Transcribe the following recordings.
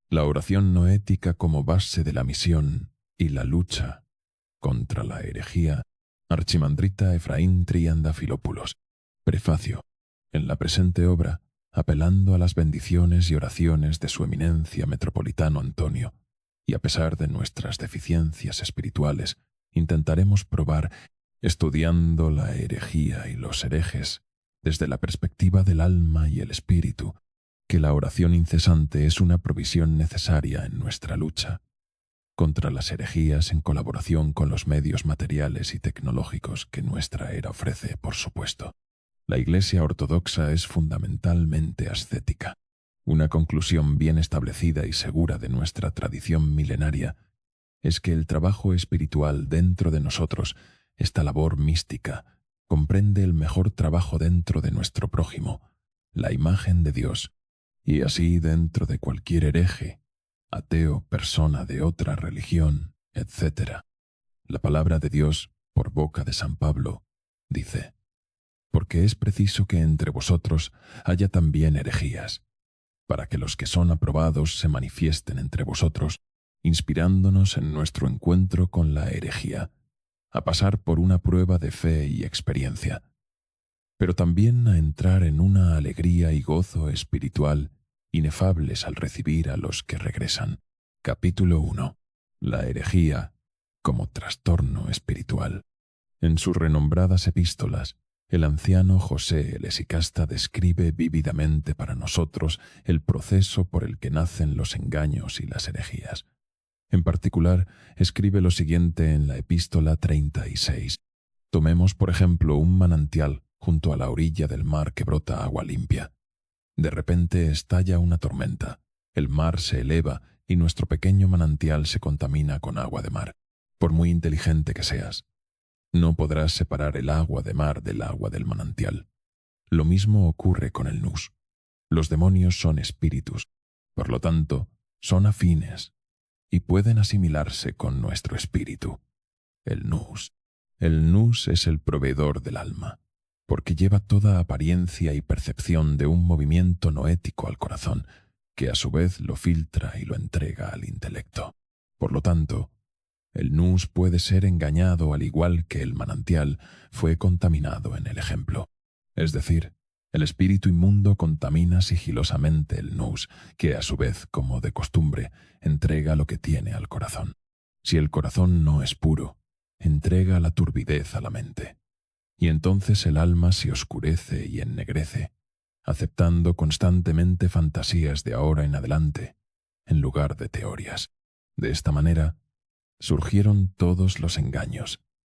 La oración noética como base de la misión y la lucha contra la herejía. Archimandrita Efraín Triandafilópulos. Prefacio. En la presente obra, apelando a las bendiciones y oraciones de su eminencia metropolitano Antonio, y a pesar de nuestras deficiencias espirituales, intentaremos probar, estudiando la herejía y los herejes, desde la perspectiva del alma y el espíritu, que la oración incesante es una provisión necesaria en nuestra lucha contra las herejías en colaboración con los medios materiales y tecnológicos que nuestra era ofrece, por supuesto. La Iglesia ortodoxa es fundamentalmente ascética. Una conclusión bien establecida y segura de nuestra tradición milenaria es que el trabajo espiritual dentro de nosotros, esta labor mística, comprende el mejor trabajo dentro de nuestro prójimo, la imagen de Dios, y así dentro de cualquier hereje, ateo, persona de otra religión, etc. La palabra de Dios, por boca de San Pablo, dice: porque es preciso que entre vosotros haya también herejías, para que los que son aprobados se manifiesten entre vosotros, inspirándonos en nuestro encuentro con la herejía, a pasar por una prueba de fe y experiencia, pero también a entrar en una alegría y gozo espiritual inefables al recibir a los que regresan. Capítulo 1. La herejía como trastorno espiritual. En sus renombradas epístolas, el anciano José el Esicasta describe vívidamente para nosotros el proceso por el que nacen los engaños y las herejías. En particular, escribe lo siguiente en la epístola 36. Tomemos, por ejemplo, un manantial junto a la orilla del mar que brota agua limpia. De repente estalla una tormenta, el mar se eleva y nuestro pequeño manantial se contamina con agua de mar. Por muy inteligente que seas, no podrás separar el agua de mar del agua del manantial. Lo mismo ocurre con el nous. Los demonios son espíritus, por lo tanto, son afines y pueden asimilarse con nuestro espíritu. El nous. El nous es el proveedor del alma, porque lleva toda apariencia y percepción de un movimiento noético al corazón, que a su vez lo filtra y lo entrega al intelecto. Por lo tanto, el nous puede ser engañado al igual que el manantial fue contaminado en el ejemplo. Es decir, el espíritu inmundo contamina sigilosamente el nous, que a su vez, como de costumbre, entrega lo que tiene al corazón. Si el corazón no es puro, entrega la turbidez a la mente. Y entonces el alma se oscurece y ennegrece, aceptando constantemente fantasías de ahora en adelante, en lugar de teorías. De esta manera, surgieron todos los engaños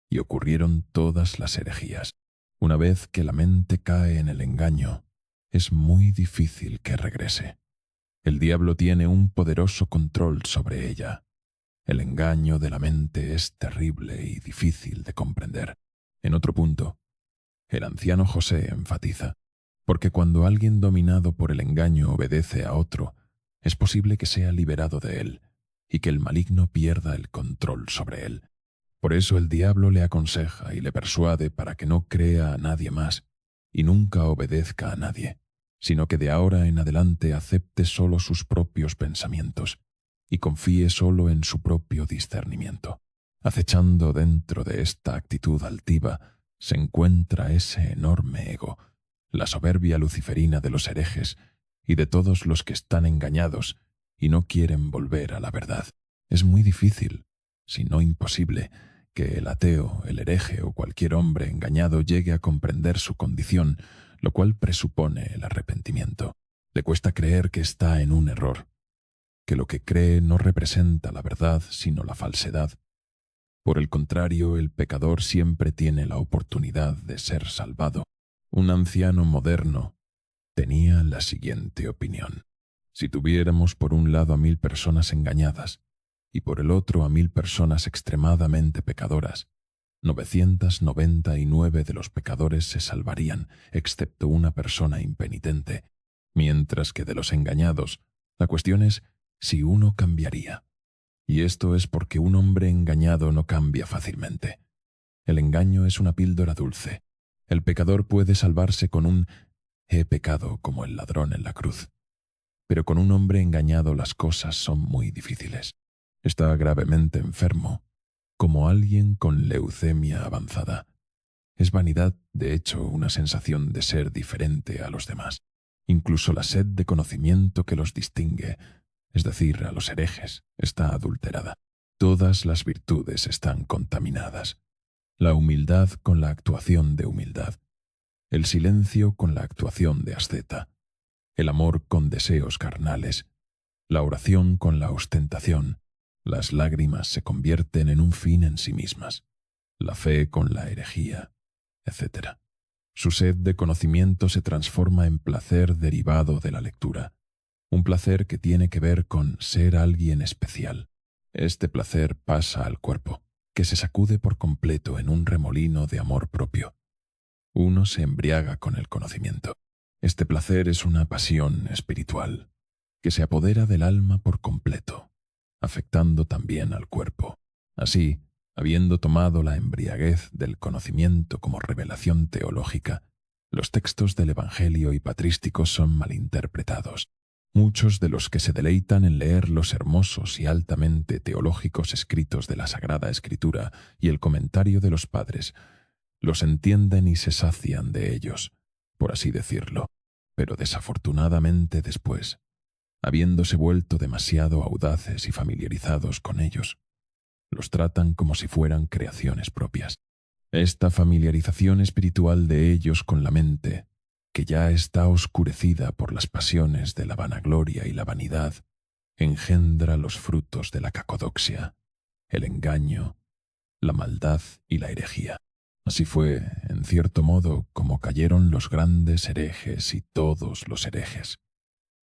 y ocurrieron todas las herejías. Una vez que la mente cae en el engaño, es muy difícil que regrese. El diablo tiene un poderoso control sobre ella. El engaño de la mente es terrible y difícil de comprender. En otro punto, el anciano José enfatiza, porque cuando alguien dominado por el engaño obedece a otro, es posible que sea liberado de él y que el maligno pierda el control sobre él. Por eso el diablo le aconseja y le persuade para que no crea a nadie más y nunca obedezca a nadie, sino que de ahora en adelante acepte solo sus propios pensamientos y confíe solo en su propio discernimiento. Acechando dentro de esta actitud altiva se encuentra ese enorme ego, la soberbia luciferina de los herejes y de todos los que están engañados y no quieren volver a la verdad. Es muy difícil, si no imposible, que el ateo, el hereje o cualquier hombre engañado llegue a comprender su condición, lo cual presupone el arrepentimiento. Le cuesta creer que está en un error, que lo que cree no representa la verdad sino la falsedad. Por el contrario, el pecador siempre tiene la oportunidad de ser salvado. Un anciano moderno tenía la siguiente opinión: si tuviéramos por un lado a 1000 personas engañadas y por el otro a 1000 personas extremadamente pecadoras, 999 de los pecadores se salvarían, excepto una persona impenitente, mientras que de los engañados, la cuestión es si uno cambiaría. Y esto es porque un hombre engañado no cambia fácilmente. El engaño es una píldora dulce. El pecador puede salvarse con un «he pecado como el ladrón en la cruz». pero con un hombre engañado las cosas son muy difíciles. Está gravemente enfermo, como alguien con leucemia avanzada. Es vanidad, de hecho, una sensación de ser diferente a los demás. Incluso la sed de conocimiento que los distingue, es decir, a los herejes, está adulterada. Todas las virtudes están contaminadas. La humildad con la actuación de humildad. El silencio con la actuación de asceta. El amor con deseos carnales. La oración con la ostentación. Las lágrimas se convierten en un fin en sí mismas. La fe con la herejía, etc. Su sed de conocimiento se transforma en placer derivado de la lectura. Un placer que tiene que ver con ser alguien especial. Este placer pasa al cuerpo, que se sacude por completo en un remolino de amor propio. Uno se embriaga con el conocimiento. Este placer es una pasión espiritual, que se apodera del alma por completo, afectando también al cuerpo. Así, habiendo tomado la embriaguez del conocimiento como revelación teológica, los textos del Evangelio y patrísticos son malinterpretados. Muchos de los que se deleitan en leer los hermosos y altamente teológicos escritos de la Sagrada Escritura y el comentario de los padres, los entienden y se sacian de ellos, por así decirlo, pero desafortunadamente después, habiéndose vuelto demasiado audaces y familiarizados con ellos, los tratan como si fueran creaciones propias. Esta familiarización espiritual de ellos con la mente, que ya está oscurecida por las pasiones de la vanagloria y la vanidad, engendra los frutos de la cacodoxia, el engaño, la maldad y la herejía. Así fue, en cierto modo, como cayeron los grandes herejes y todos los herejes.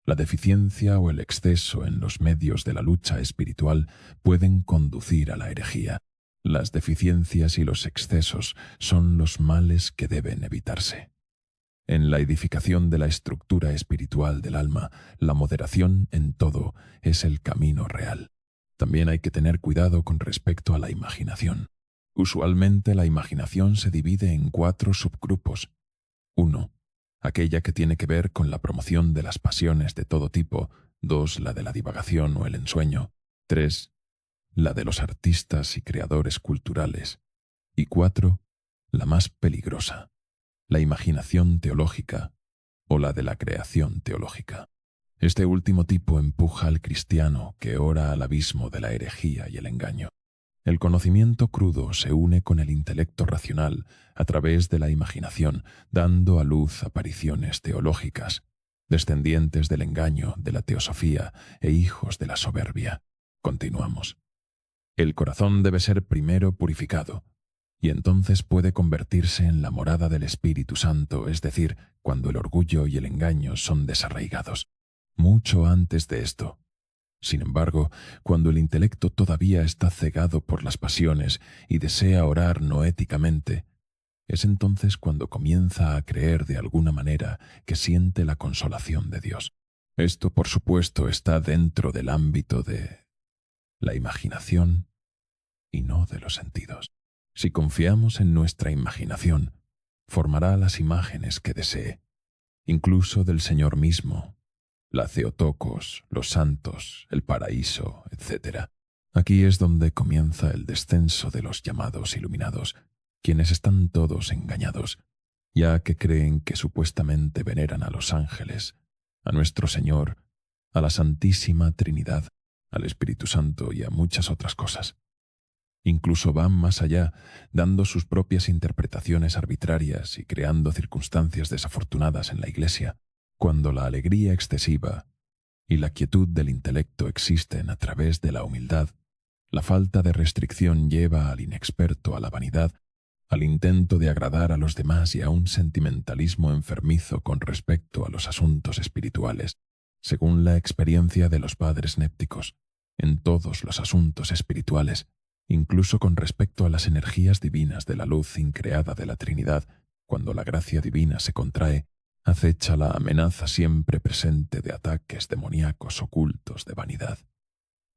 La deficiencia o el exceso en los medios de la lucha espiritual pueden conducir a la herejía. Las deficiencias y los excesos son los males que deben evitarse. En la edificación de la estructura espiritual del alma, la moderación en todo es el camino real. También hay que tener cuidado con respecto a la imaginación. Usualmente la imaginación se divide en 4 subgrupos. 1. Aquella que tiene que ver con la promoción de las pasiones de todo tipo. 2. La de la divagación o el ensueño. 3. La de los artistas y creadores culturales. Y 4. La más peligrosa, la imaginación teológica o la de la creación teológica. Este último tipo empuja al cristiano que ora al abismo de la herejía y el engaño. El conocimiento crudo se une con el intelecto racional a través de la imaginación, dando a luz apariciones teológicas, descendientes del engaño, de la teosofía e hijos de la soberbia. Continuamos. El corazón debe ser primero purificado, y entonces puede convertirse en la morada del Espíritu Santo, es decir, cuando el orgullo y el engaño son desarraigados. Mucho antes de esto. Sin embargo, cuando el intelecto todavía está cegado por las pasiones y desea orar no éticamente, es entonces cuando comienza a creer de alguna manera que siente la consolación de Dios. Esto, por supuesto, está dentro del ámbito de la imaginación y no de los sentidos. Si confiamos en nuestra imaginación, formará las imágenes que desee, incluso del Señor mismo, la Theotokos, los santos, el paraíso, etc. Aquí es donde comienza el descenso de los llamados iluminados, quienes están todos engañados, ya que creen que supuestamente veneran a los ángeles, a nuestro Señor, a la Santísima Trinidad, al Espíritu Santo y a muchas otras cosas. Incluso van más allá, dando sus propias interpretaciones arbitrarias y creando circunstancias desafortunadas en la Iglesia, cuando la alegría excesiva y la quietud del intelecto existen a través de la humildad. La falta de restricción lleva al inexperto a la vanidad, al intento de agradar a los demás y a un sentimentalismo enfermizo con respecto a los asuntos espirituales. Según la experiencia de los padres népticos, en todos los asuntos espirituales, incluso con respecto a las energías divinas de la luz increada de la Trinidad, cuando la gracia divina se contrae, acecha la amenaza siempre presente de ataques demoníacos ocultos de vanidad.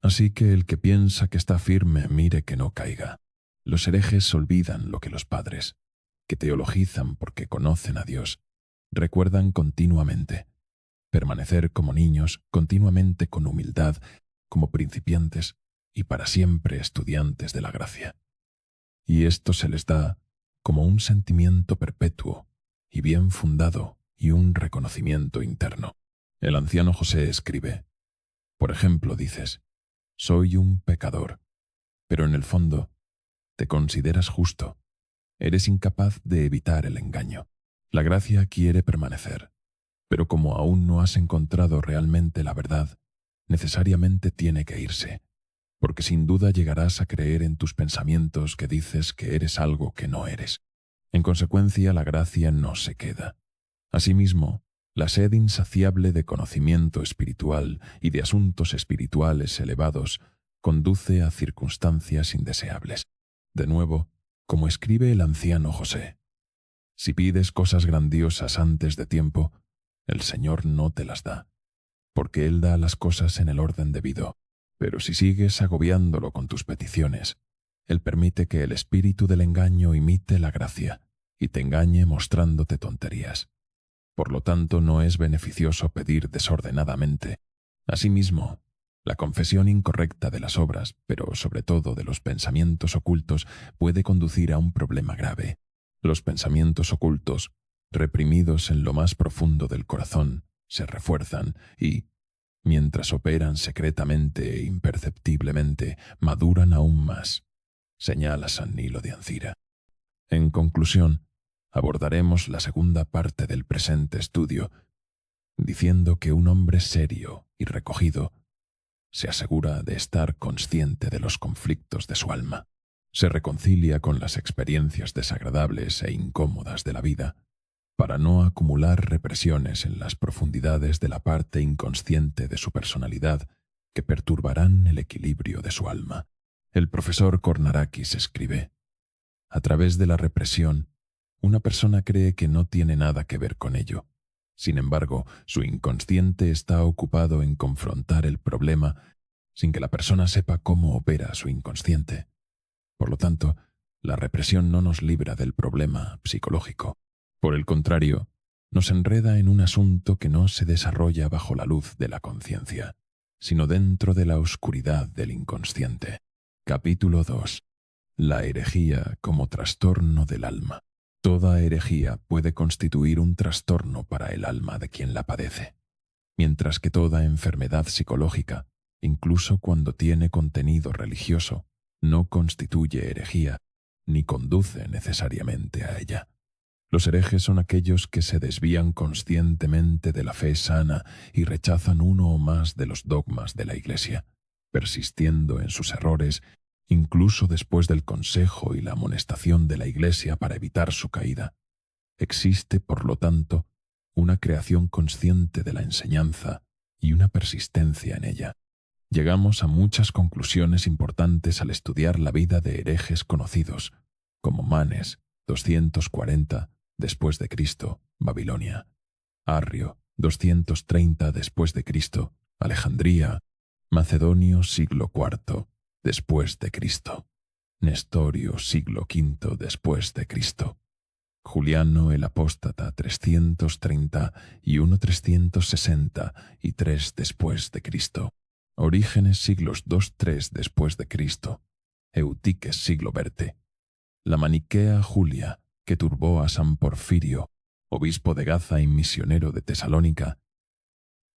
Así que el que piensa que está firme mire que no caiga. Los herejes olvidan lo que los padres, que teologizan porque conocen a Dios, recuerdan continuamente. permanecer como niños, continuamente con humildad, como principiantes y para siempre estudiantes de la gracia. Y esto se les da como un sentimiento perpetuo y bien fundado y un reconocimiento interno. El anciano José escribe, por ejemplo, dices, soy un pecador, pero en el fondo te consideras justo, eres incapaz de evitar el engaño. La gracia quiere permanecer, pero como aún no has encontrado realmente la verdad, necesariamente tiene que irse, porque sin duda llegarás a creer en tus pensamientos que dices que eres algo que no eres. En consecuencia, la gracia no se queda. Asimismo, la sed insaciable de conocimiento espiritual y de asuntos espirituales elevados conduce a circunstancias indeseables. De nuevo, como escribe el anciano José, si pides cosas grandiosas antes de tiempo, el Señor no te las da, porque Él da las cosas en el orden debido. Pero si sigues agobiándolo con tus peticiones, Él permite que el espíritu del engaño imite la gracia y te engañe mostrándote tonterías. Por lo tanto, no es beneficioso pedir desordenadamente. Asimismo, la confesión incorrecta de las obras, pero sobre todo de los pensamientos ocultos, puede conducir a un problema grave. Los pensamientos ocultos, reprimidos en lo más profundo del corazón, se refuerzan y, mientras operan secretamente e imperceptiblemente, maduran aún más, señala San Nilo de Ancira. En conclusión, abordaremos la segunda parte del presente estudio, diciendo que un hombre serio y recogido se asegura de estar consciente de los conflictos de su alma, se reconcilia con las experiencias desagradables e incómodas de la vida, para no acumular represiones en las profundidades de la parte inconsciente de su personalidad que perturbarán el equilibrio de su alma. El profesor Kornarakis escribe, a través de la represión, una persona cree que no tiene nada que ver con ello. Sin embargo, su inconsciente está ocupado en confrontar el problema sin que la persona sepa cómo opera su inconsciente. Por lo tanto, la represión no nos libra del problema psicológico. Por el contrario, nos enreda en un asunto que no se desarrolla bajo la luz de la conciencia, sino dentro de la oscuridad del inconsciente. Capítulo 2. La herejía como trastorno del alma. Toda herejía puede constituir un trastorno para el alma de quien la padece, mientras que toda enfermedad psicológica, incluso cuando tiene contenido religioso, no constituye herejía ni conduce necesariamente a ella. Los herejes son aquellos que se desvían conscientemente de la fe sana y rechazan uno o más de los dogmas de la Iglesia, persistiendo en sus errores incluso después del consejo y la amonestación de la Iglesia para evitar su caída. Existe, por lo tanto, una creación consciente de la enseñanza y una persistencia en ella. Llegamos a muchas conclusiones importantes al estudiar la vida de herejes conocidos, como Manes, 240 después de Cristo, Babilonia; Arrio, 230 después de Cristo, Alejandría; Macedonio, siglo IV después de Cristo; Nestorio, siglo V después de Cristo; Juliano el Apóstata, 330 y 363 después de Cristo; Orígenes, siglos II-III después de Cristo; Eutiques, siglo XX; la maniquea Julia, que turbó a San Porfirio, obispo de Gaza y misionero de Tesalónica,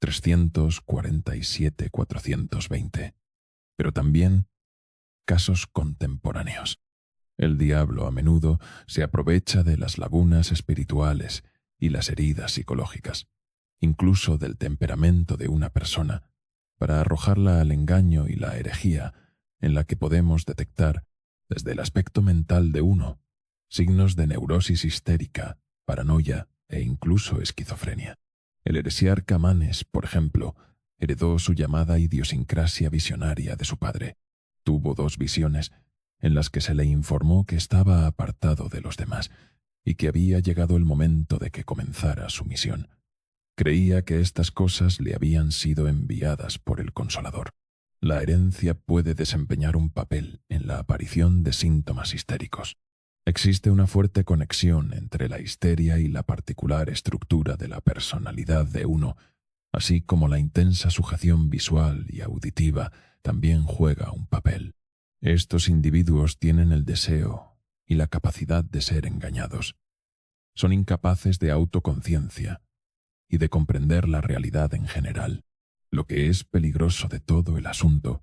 347-420. Pero también casos contemporáneos. El diablo a menudo se aprovecha de las lagunas espirituales y las heridas psicológicas, incluso del temperamento de una persona, para arrojarla al engaño y la herejía, en la que podemos detectar, desde el aspecto mental de uno, signos de neurosis histérica, paranoia e incluso esquizofrenia. El heresiarca Manes, por ejemplo, heredó su llamada idiosincrasia visionaria de su padre. Tuvo 2 visiones en las que se le informó que estaba apartado de los demás y que había llegado el momento de que comenzara su misión. Creía que estas cosas le habían sido enviadas por el Consolador. La herencia puede desempeñar un papel en la aparición de síntomas histéricos. Existe una fuerte conexión entre la histeria y la particular estructura de la personalidad de uno, así como la intensa sujeción visual y auditiva también juega un papel. Estos individuos tienen el deseo y la capacidad de ser engañados. Son incapaces de autoconciencia y de comprender la realidad en general. Lo que es peligroso de todo el asunto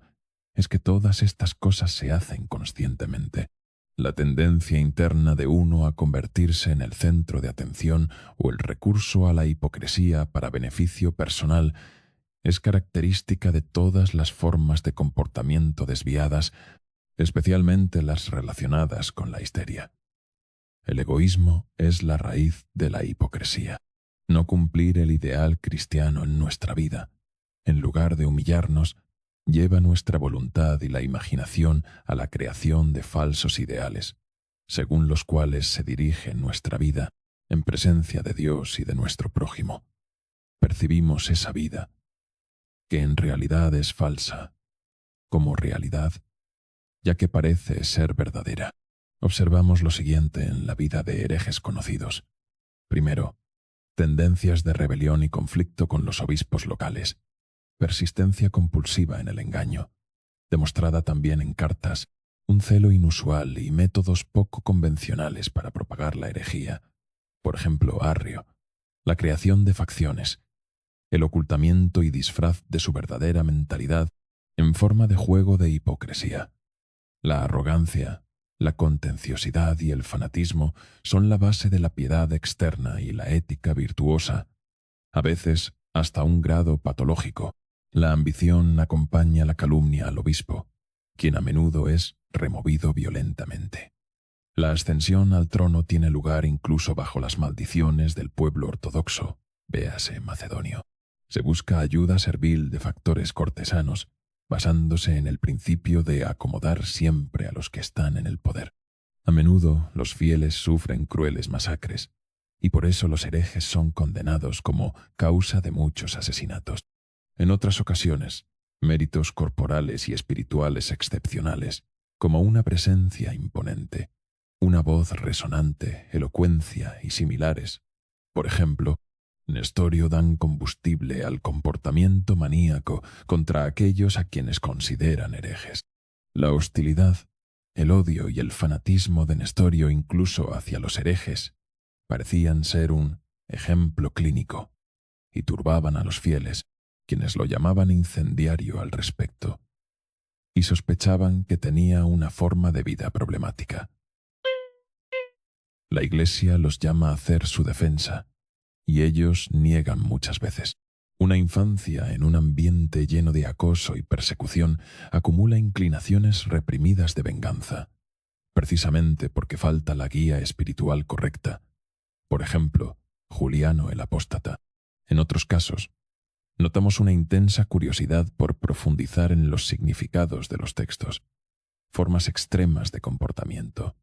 es que todas estas cosas se hacen conscientemente. La tendencia interna de uno a convertirse en el centro de atención o el recurso a la hipocresía para beneficio personal es característica de todas las formas de comportamiento desviadas, especialmente las relacionadas con la histeria. El egoísmo es la raíz de la hipocresía. No cumplir el ideal cristiano en nuestra vida, en lugar de humillarnos, lleva nuestra voluntad y la imaginación a la creación de falsos ideales, según los cuales se dirige nuestra vida en presencia de Dios y de nuestro prójimo. Percibimos esa vida, que en realidad es falsa, como realidad, ya que parece ser verdadera. Observamos lo siguiente en la vida de herejes conocidos. Primero, tendencias de rebelión y conflicto con los obispos locales. Persistencia compulsiva en el engaño, demostrada también en cartas, un celo inusual y métodos poco convencionales para propagar la herejía. Por ejemplo, Arrio, la creación de facciones, el ocultamiento y disfraz de su verdadera mentalidad en forma de juego de hipocresía. La arrogancia, la contenciosidad y el fanatismo son la base de la piedad externa y la ética virtuosa, a veces hasta un grado patológico. La ambición acompaña la calumnia al obispo, quien a menudo es removido violentamente. La ascensión al trono tiene lugar incluso bajo las maldiciones del pueblo ortodoxo, véase macedonio. Se busca ayuda servil de factores cortesanos, basándose en el principio de acomodar siempre a los que están en el poder. A menudo los fieles sufren crueles masacres, y por eso los herejes son condenados como causa de muchos asesinatos. En otras ocasiones, méritos corporales y espirituales excepcionales, como una presencia imponente, una voz resonante, elocuencia y similares. Por ejemplo, Nestorio dan combustible al comportamiento maníaco contra aquellos a quienes consideran herejes. La hostilidad, el odio y el fanatismo de Nestorio incluso hacia los herejes parecían ser un ejemplo clínico y turbaban a los fieles, quienes lo llamaban incendiario al respecto, y sospechaban que tenía una forma de vida problemática. La Iglesia los llama a hacer su defensa, y ellos niegan muchas veces. Una infancia en un ambiente lleno de acoso y persecución acumula inclinaciones reprimidas de venganza, precisamente porque falta la guía espiritual correcta. Por ejemplo, Juliano el Apóstata. En otros casos, notamos una intensa curiosidad por profundizar en los significados de los textos, formas extremas de comportamiento,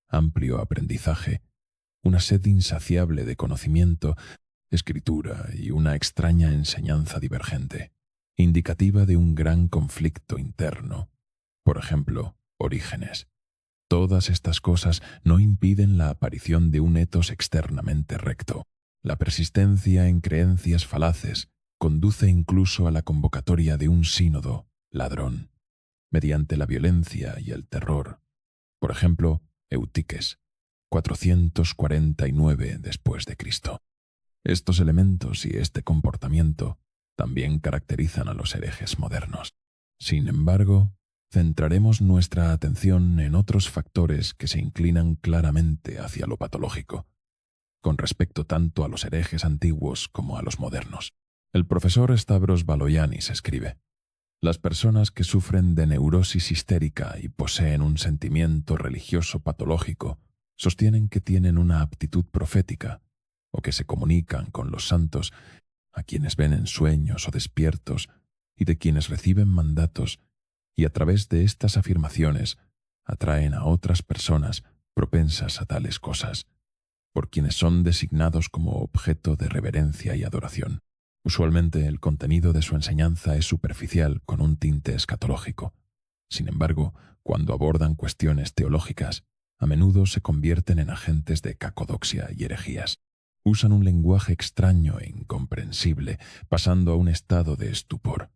amplio aprendizaje, una sed insaciable de conocimiento, escritura y una extraña enseñanza divergente, indicativa de un gran conflicto interno. Por ejemplo, Orígenes. Todas estas cosas no impiden la aparición de un etos externamente recto. La persistencia en creencias falaces conduce incluso a la convocatoria de un sínodo ladrón, mediante la violencia y el terror. Por ejemplo, Eutiques, 449 después de Cristo. Estos elementos y este comportamiento también caracterizan a los herejes modernos. Sin embargo, centraremos nuestra atención en otros factores que se inclinan claramente hacia lo patológico, con respecto tanto a los herejes antiguos como a los modernos. El profesor Stavros Baloyanis escribe: las personas que sufren de neurosis histérica y poseen un sentimiento religioso patológico sostienen que tienen una aptitud profética o que se comunican con los santos, a quienes ven en sueños o despiertos y de quienes reciben mandatos, y a través de estas afirmaciones atraen a otras personas propensas a tales cosas, por quienes son designados como objeto de reverencia y adoración. Usualmente el contenido de su enseñanza es superficial con un tinte escatológico. Sin embargo, cuando abordan cuestiones teológicas, a menudo se convierten en agentes de cacodoxia y herejías. Usan un lenguaje extraño e incomprensible, pasando a un estado de estupor.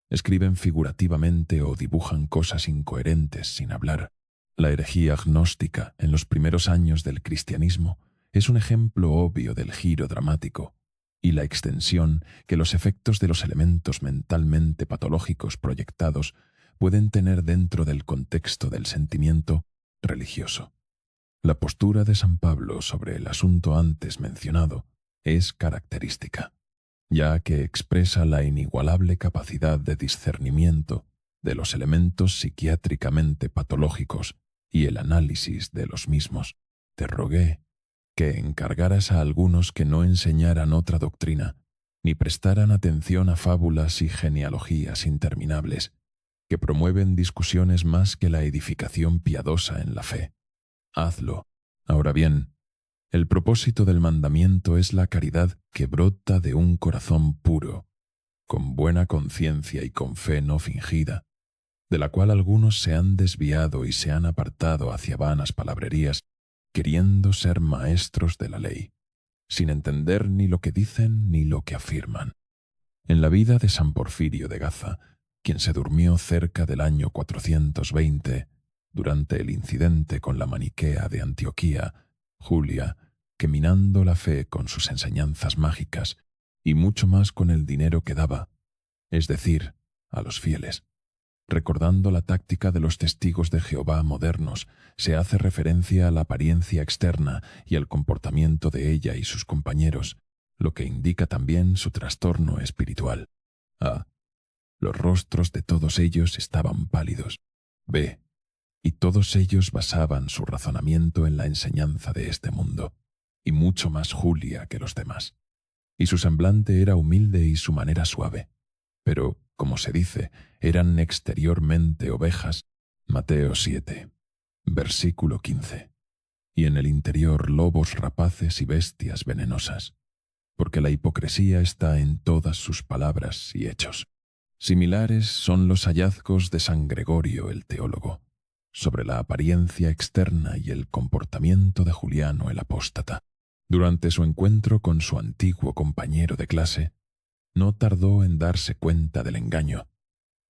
Escriben figurativamente o dibujan cosas incoherentes sin hablar. La herejía gnóstica en los primeros años del cristianismo es un ejemplo obvio del giro dramático y la extensión que los efectos de los elementos mentalmente patológicos proyectados pueden tener dentro del contexto del sentimiento religioso. La postura de San Pablo sobre el asunto antes mencionado es característica, ya que expresa la inigualable capacidad de discernimiento de los elementos psiquiátricamente patológicos y el análisis de los mismos. Te rogué que encargaras a algunos que no enseñaran otra doctrina, ni prestaran atención a fábulas y genealogías interminables, que promueven discusiones más que la edificación piadosa en la fe. Hazlo. Ahora bien, el propósito del mandamiento es la caridad que brota de un corazón puro, con buena conciencia y con fe no fingida, de la cual algunos se han desviado y se han apartado hacia vanas palabrerías, queriendo ser maestros de la ley, sin entender ni lo que dicen ni lo que afirman. En la vida de San Porfirio de Gaza, quien se durmió cerca del año 420, durante el incidente con la maniquea de Antioquía, Julia, que minando la fe con sus enseñanzas mágicas y mucho más con el dinero que daba, es decir, a los fieles. Recordando la táctica de los testigos de Jehová modernos, se hace referencia a la apariencia externa y al comportamiento de ella y sus compañeros, lo que indica también su trastorno espiritual. A. Los rostros de todos ellos estaban pálidos. B. Y todos ellos basaban su razonamiento en la enseñanza de este mundo, y mucho más Julia que los demás. Y su semblante era humilde y su manera suave, pero, como se dice, eran exteriormente ovejas. Mateo 7, versículo 15. Y en el interior lobos rapaces y bestias venenosas, porque la hipocresía está en todas sus palabras y hechos. Similares son los hallazgos de San Gregorio el teólogo, sobre la apariencia externa y el comportamiento de Juliano el apóstata. Durante su encuentro con su antiguo compañero de clase, no tardó en darse cuenta del engaño,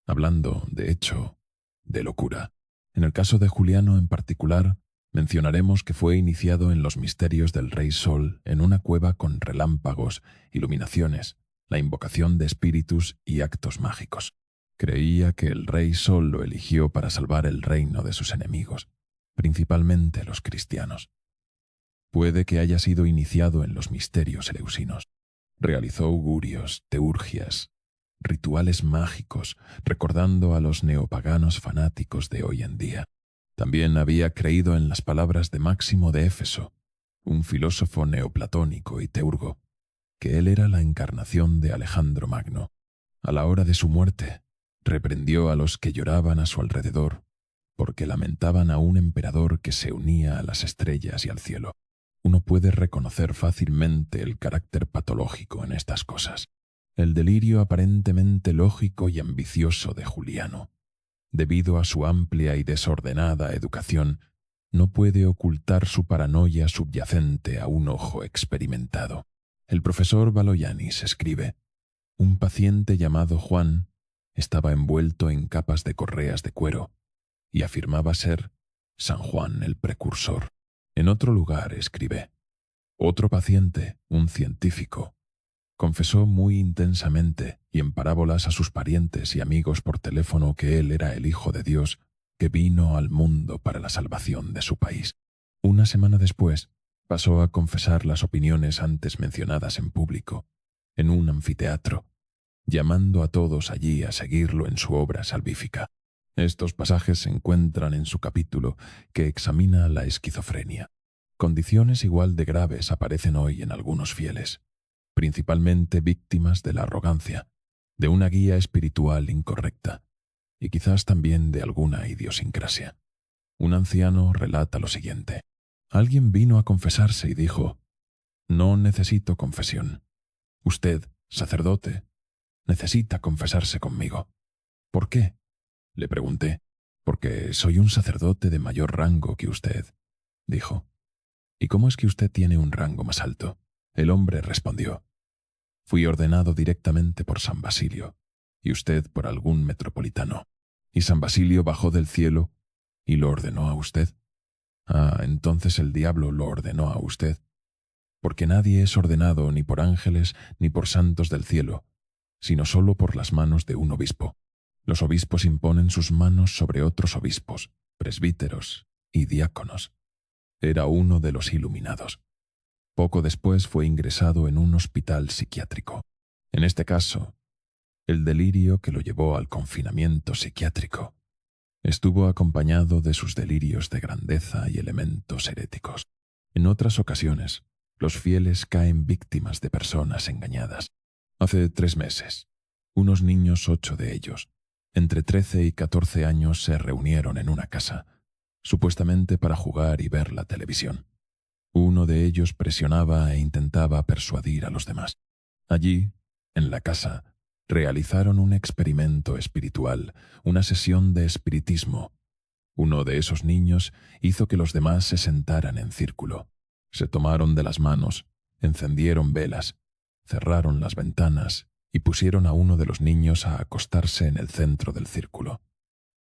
hablando, de hecho, de locura. En el caso de Juliano en particular, mencionaremos que fue iniciado en los misterios del Rey Sol en una cueva con relámpagos, iluminaciones, la invocación de espíritus y actos mágicos. Creía que el Rey Sol lo eligió para salvar el reino de sus enemigos, principalmente los cristianos. Puede que haya sido iniciado en los misterios eleusinos. Realizó augurios, teurgias, rituales mágicos, recordando a los neopaganos fanáticos de hoy en día. También había creído en las palabras de Máximo de Éfeso, un filósofo neoplatónico y teurgo, que él era la encarnación de Alejandro Magno. A la hora de su muerte, reprendió a los que lloraban a su alrededor, porque lamentaban a un emperador que se unía a las estrellas y al cielo. Uno puede reconocer fácilmente el carácter patológico en estas cosas. El delirio aparentemente lógico y ambicioso de Juliano, debido a su amplia y desordenada educación, no puede ocultar su paranoia subyacente a un ojo experimentado. El profesor Valoyanis escribe: un paciente llamado Juan estaba envuelto en capas de correas de cuero y afirmaba ser San Juan el precursor. En otro lugar escribe: otro paciente, un científico, confesó muy intensamente y en parábolas a sus parientes y amigos por teléfono que él era el Hijo de Dios que vino al mundo para la salvación de su país. Una semana después, pasó a confesar las opiniones antes mencionadas en público, en un anfiteatro, llamando a todos allí a seguirlo en su obra salvífica. Estos pasajes se encuentran en su capítulo que examina la esquizofrenia. Condiciones igual de graves aparecen hoy en algunos fieles, principalmente víctimas de la arrogancia, de una guía espiritual incorrecta y quizás también de alguna idiosincrasia. Un anciano relata lo siguiente: alguien vino a confesarse y dijo: no necesito confesión. Usted, sacerdote, necesita confesarse conmigo. ¿Por qué?, le pregunté. Porque soy un sacerdote de mayor rango que usted, dijo. ¿Y cómo es que usted tiene un rango más alto? El hombre respondió: «Fui ordenado directamente por San Basilio, y usted por algún metropolitano. ¿Y San Basilio bajó del cielo y lo ordenó a usted? Ah, entonces el diablo lo ordenó a usted. Porque nadie es ordenado ni por ángeles ni por santos del cielo, sino solo por las manos de un obispo. Los obispos imponen sus manos sobre otros obispos, presbíteros y diáconos. Era uno de los iluminados. Poco después fue ingresado en un hospital psiquiátrico. En este caso, el delirio que lo llevó al confinamiento psiquiátrico estuvo acompañado de sus delirios de grandeza y elementos heréticos. En otras ocasiones, los fieles caen víctimas de personas engañadas. Hace 3 meses, unos niños, 8 de ellos, entre 13 y 14 años, se reunieron en una casa, supuestamente para jugar y ver la televisión. Uno de ellos presionaba e intentaba persuadir a los demás. Allí, en la casa, realizaron un experimento espiritual, una sesión de espiritismo. Uno de esos niños hizo que los demás se sentaran en círculo. Se tomaron de las manos, encendieron velas, cerraron las ventanas y pusieron a uno de los niños a acostarse en el centro del círculo.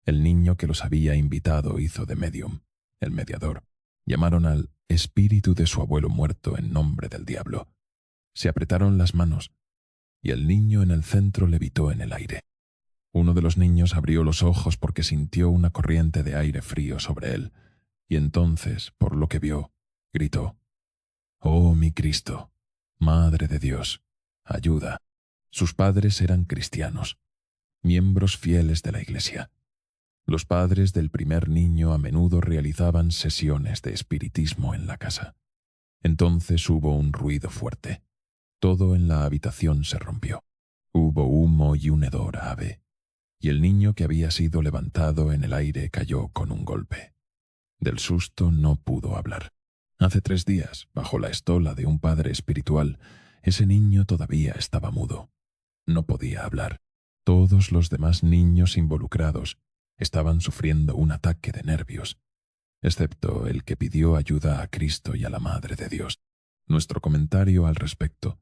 El niño que los había invitado hizo de medium, el mediador. Llamaron al espíritu de su abuelo muerto en nombre del diablo. Se apretaron las manos y el niño en el centro levitó en el aire. Uno de los niños abrió los ojos porque sintió una corriente de aire frío sobre él, y entonces, por lo que vio, gritó: «Oh, mi Cristo, Madre de Dios, ayuda». Sus padres eran cristianos, miembros fieles de la Iglesia. Los padres del primer niño a menudo realizaban sesiones de espiritismo en la casa. Entonces hubo un ruido fuerte. Todo en la habitación se rompió. Hubo humo y un hedor a ave, y el niño que había sido levantado en el aire cayó con un golpe. Del susto no pudo hablar. Hace 3 días, bajo la estola de un padre espiritual, ese niño todavía estaba mudo. No podía hablar. Todos los demás niños involucrados estaban sufriendo un ataque de nervios, excepto el que pidió ayuda a Cristo y a la Madre de Dios. Nuestro comentario al respecto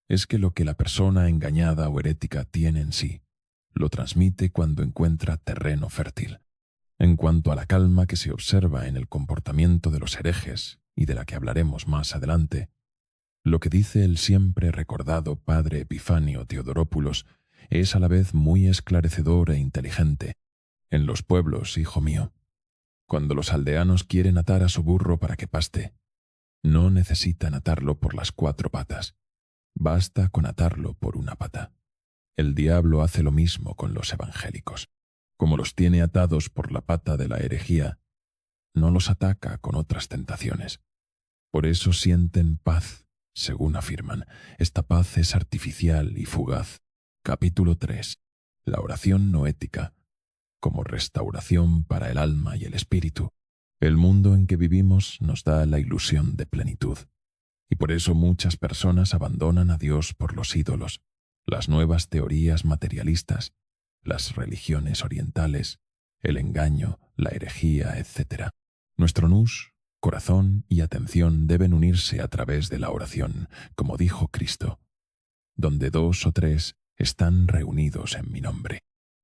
es que lo que la persona engañada o herética tiene en sí, lo transmite cuando encuentra terreno fértil. En cuanto a la calma que se observa en el comportamiento de los herejes, y de la que hablaremos más adelante, lo que dice el siempre recordado padre Epifanio Teodoropoulos es a la vez muy esclarecedor e inteligente. En los pueblos, hijo mío, cuando los aldeanos quieren atar a su burro para que paste, no necesitan atarlo por las 4 patas. Basta con atarlo por una pata. El diablo hace lo mismo con los evangélicos. Como los tiene atados por la pata de la herejía, no los ataca con otras tentaciones. Por eso sienten paz, según afirman. Esta paz es artificial y fugaz. Capítulo 3. La oración noética, como restauración para el alma y el espíritu. El mundo en que vivimos nos da la ilusión de plenitud, y por eso muchas personas abandonan a Dios por los ídolos, las nuevas teorías materialistas, las religiones orientales, el engaño, la herejía, etc. Nuestro nous, corazón y atención deben unirse a través de la oración, como dijo Cristo: «Donde 2 o 3 están reunidos en mi nombre».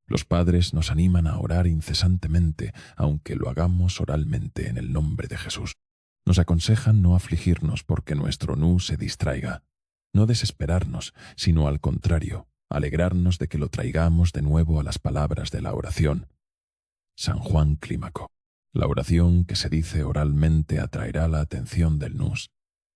Los padres nos animan a orar incesantemente, aunque lo hagamos oralmente en el nombre de Jesús. Nos aconsejan no afligirnos porque nuestro nous se distraiga, no desesperarnos, sino al contrario, alegrarnos de que lo traigamos de nuevo a las palabras de la oración. San Juan Clímaco. La oración que se dice oralmente atraerá la atención del nous,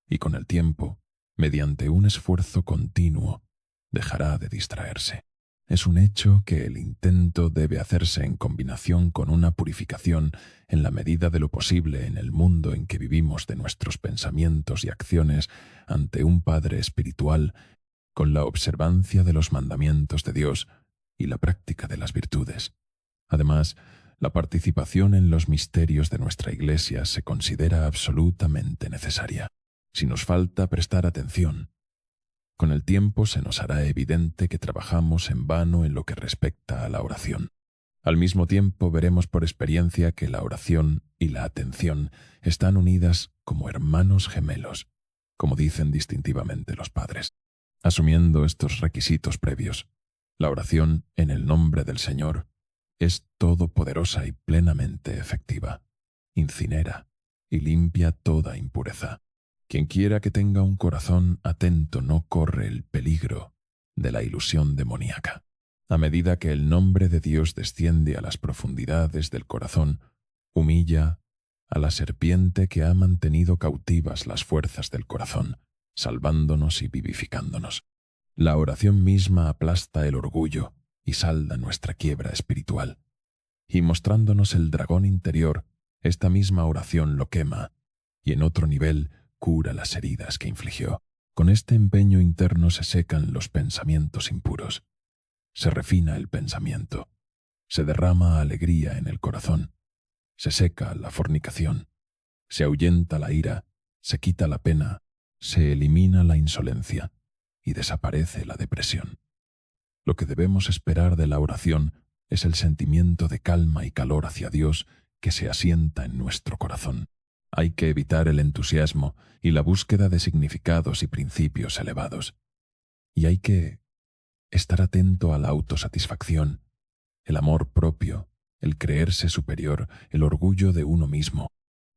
y con el tiempo, mediante un esfuerzo continuo, dejará de distraerse. Es un hecho que el intento debe hacerse en combinación con una purificación en la medida de lo posible en el mundo en que vivimos de nuestros pensamientos y acciones ante un Padre espiritual, con la observancia de los mandamientos de Dios y la práctica de las virtudes. Además, la participación en los misterios de nuestra Iglesia se considera absolutamente necesaria. Si nos falta prestar atención, con el tiempo se nos hará evidente que trabajamos en vano en lo que respecta a la oración. Al mismo tiempo veremos por experiencia que la oración y la atención están unidas como hermanos gemelos. como dicen distintivamente los padres. Asumiendo estos requisitos previos, la oración en el nombre del Señor es todopoderosa y plenamente efectiva. Incinera y limpia toda impureza. Quien quiera que tenga un corazón atento no corre el peligro de la ilusión demoníaca. A medida que el nombre de Dios desciende a las profundidades del corazón, humilla a la serpiente que ha mantenido cautivas las fuerzas del corazón, salvándonos y vivificándonos. La oración misma aplasta el orgullo y salda nuestra quiebra espiritual. Y mostrándonos el dragón interior, esta misma oración lo quema y en otro nivel cura las heridas que infligió. Con este empeño interno se secan los pensamientos impuros. Se refina el pensamiento. Se derrama alegría en el corazón. Se seca la fornicación. Se ahuyenta la ira. Se quita la pena. Se elimina la insolencia y desaparece la depresión. Lo que debemos esperar de la oración es el sentimiento de calma y calor hacia Dios que se asienta en nuestro corazón. Hay que evitar el entusiasmo y la búsqueda de significados y principios elevados. Y hay que estar atento a la autosatisfacción, el amor propio, el creerse superior, el orgullo de uno mismo,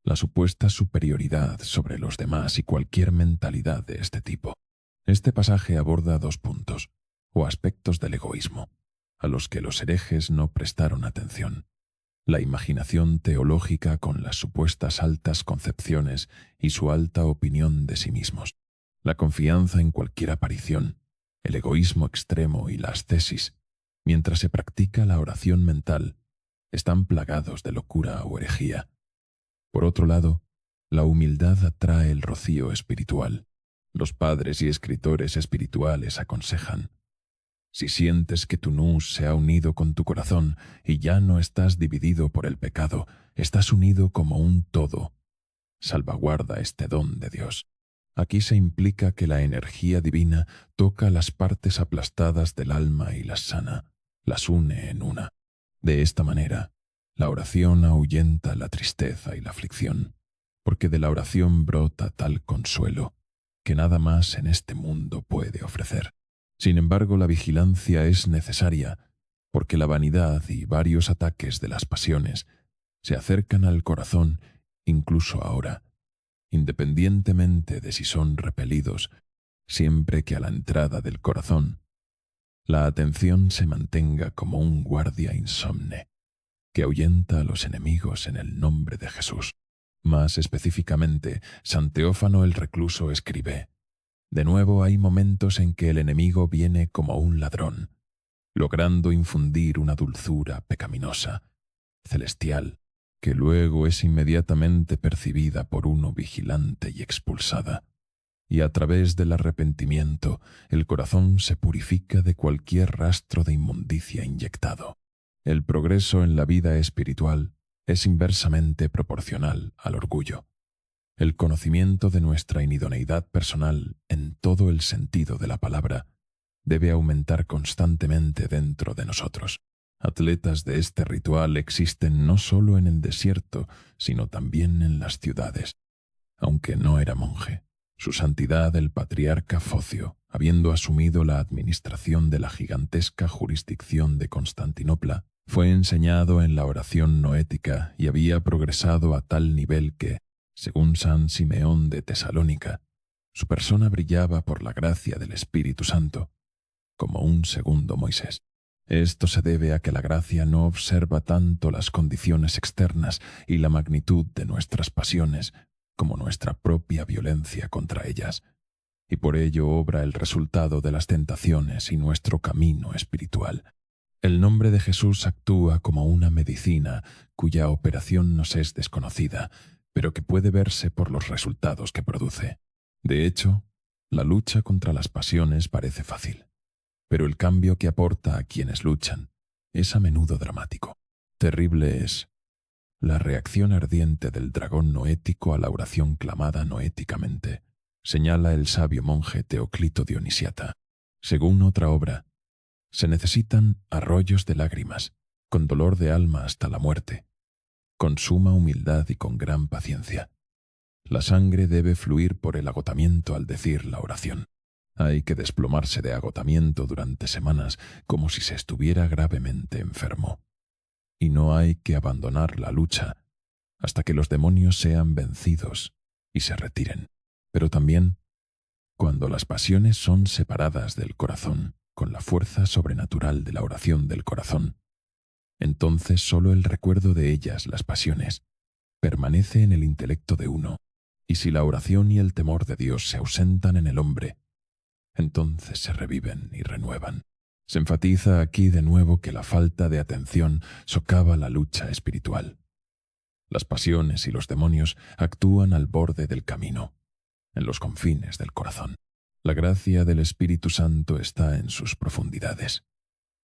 la supuesta superioridad sobre los demás y cualquier mentalidad de este tipo. Este pasaje aborda dos puntos, o aspectos del egoísmo, a los que los herejes no prestaron atención. La imaginación teológica con las supuestas altas concepciones y su alta opinión de sí mismos, la confianza en cualquier aparición, el egoísmo extremo y la ascesis, mientras se practica la oración mental, están plagados de locura o herejía. Por otro lado, la humildad atrae el rocío espiritual. Los padres y escritores espirituales aconsejan: si sientes que tu nous se ha unido con tu corazón y ya no estás dividido por el pecado, estás unido como un todo. Salvaguarda este don de Dios. Aquí se implica que la energía divina toca las partes aplastadas del alma y las sana, las une en una. De esta manera, la oración ahuyenta la tristeza y la aflicción, porque de la oración brota tal consuelo que nada más en este mundo puede ofrecer. Sin embargo, la vigilancia es necesaria, porque la vanidad y varios ataques de las pasiones se acercan al corazón incluso ahora, independientemente de si son repelidos, siempre que a la entrada del corazón la atención se mantenga como un guardia insomne que ahuyenta a los enemigos en el nombre de Jesús. Más específicamente, San Teófano el Recluso escribe: de nuevo hay momentos en que el enemigo viene como un ladrón, logrando infundir una dulzura pecaminosa, celestial, que luego es inmediatamente percibida por uno vigilante y expulsada. Y a través del arrepentimiento, el corazón se purifica de cualquier rastro de inmundicia inyectado. El progreso en la vida espiritual es inversamente proporcional al orgullo. El conocimiento de nuestra inidoneidad personal, en todo el sentido de la palabra, debe aumentar constantemente dentro de nosotros. Atletas de este ritual existen no solo en el desierto, sino también en las ciudades. Aunque no era monje, su santidad el patriarca Focio, habiendo asumido la administración de la gigantesca jurisdicción de Constantinopla, fue enseñado en la oración noética y había progresado a tal nivel que, según San Simeón de Tesalónica, su persona brillaba por la gracia del Espíritu Santo, como un segundo Moisés. Esto se debe a que la gracia no observa tanto las condiciones externas y la magnitud de nuestras pasiones como nuestra propia violencia contra ellas, y por ello obra el resultado de las tentaciones y nuestro camino espiritual. El nombre de Jesús actúa como una medicina cuya operación nos es desconocida, pero que puede verse por los resultados que produce. De hecho, la lucha contra las pasiones parece fácil, pero el cambio que aporta a quienes luchan es a menudo dramático. Terrible es la reacción ardiente del dragón noético a la oración clamada noéticamente, señala el sabio monje Teoclito Dionisiata. Según otra obra, se necesitan arroyos de lágrimas, con dolor de alma hasta la muerte, con suma humildad y con gran paciencia. La sangre debe fluir por el agotamiento al decir la oración. Hay que desplomarse de agotamiento durante semanas como si se estuviera gravemente enfermo. Y no hay que abandonar la lucha hasta que los demonios sean vencidos y se retiren. Pero también, cuando las pasiones son separadas del corazón con la fuerza sobrenatural de la oración del corazón, entonces solo el recuerdo de ellas, las pasiones, permanece en el intelecto de uno, y si la oración y el temor de Dios se ausentan en el hombre, entonces se reviven y renuevan. Se enfatiza aquí de nuevo que la falta de atención socava la lucha espiritual. Las pasiones y los demonios actúan al borde del camino, en los confines del corazón. La gracia del Espíritu Santo está en sus profundidades.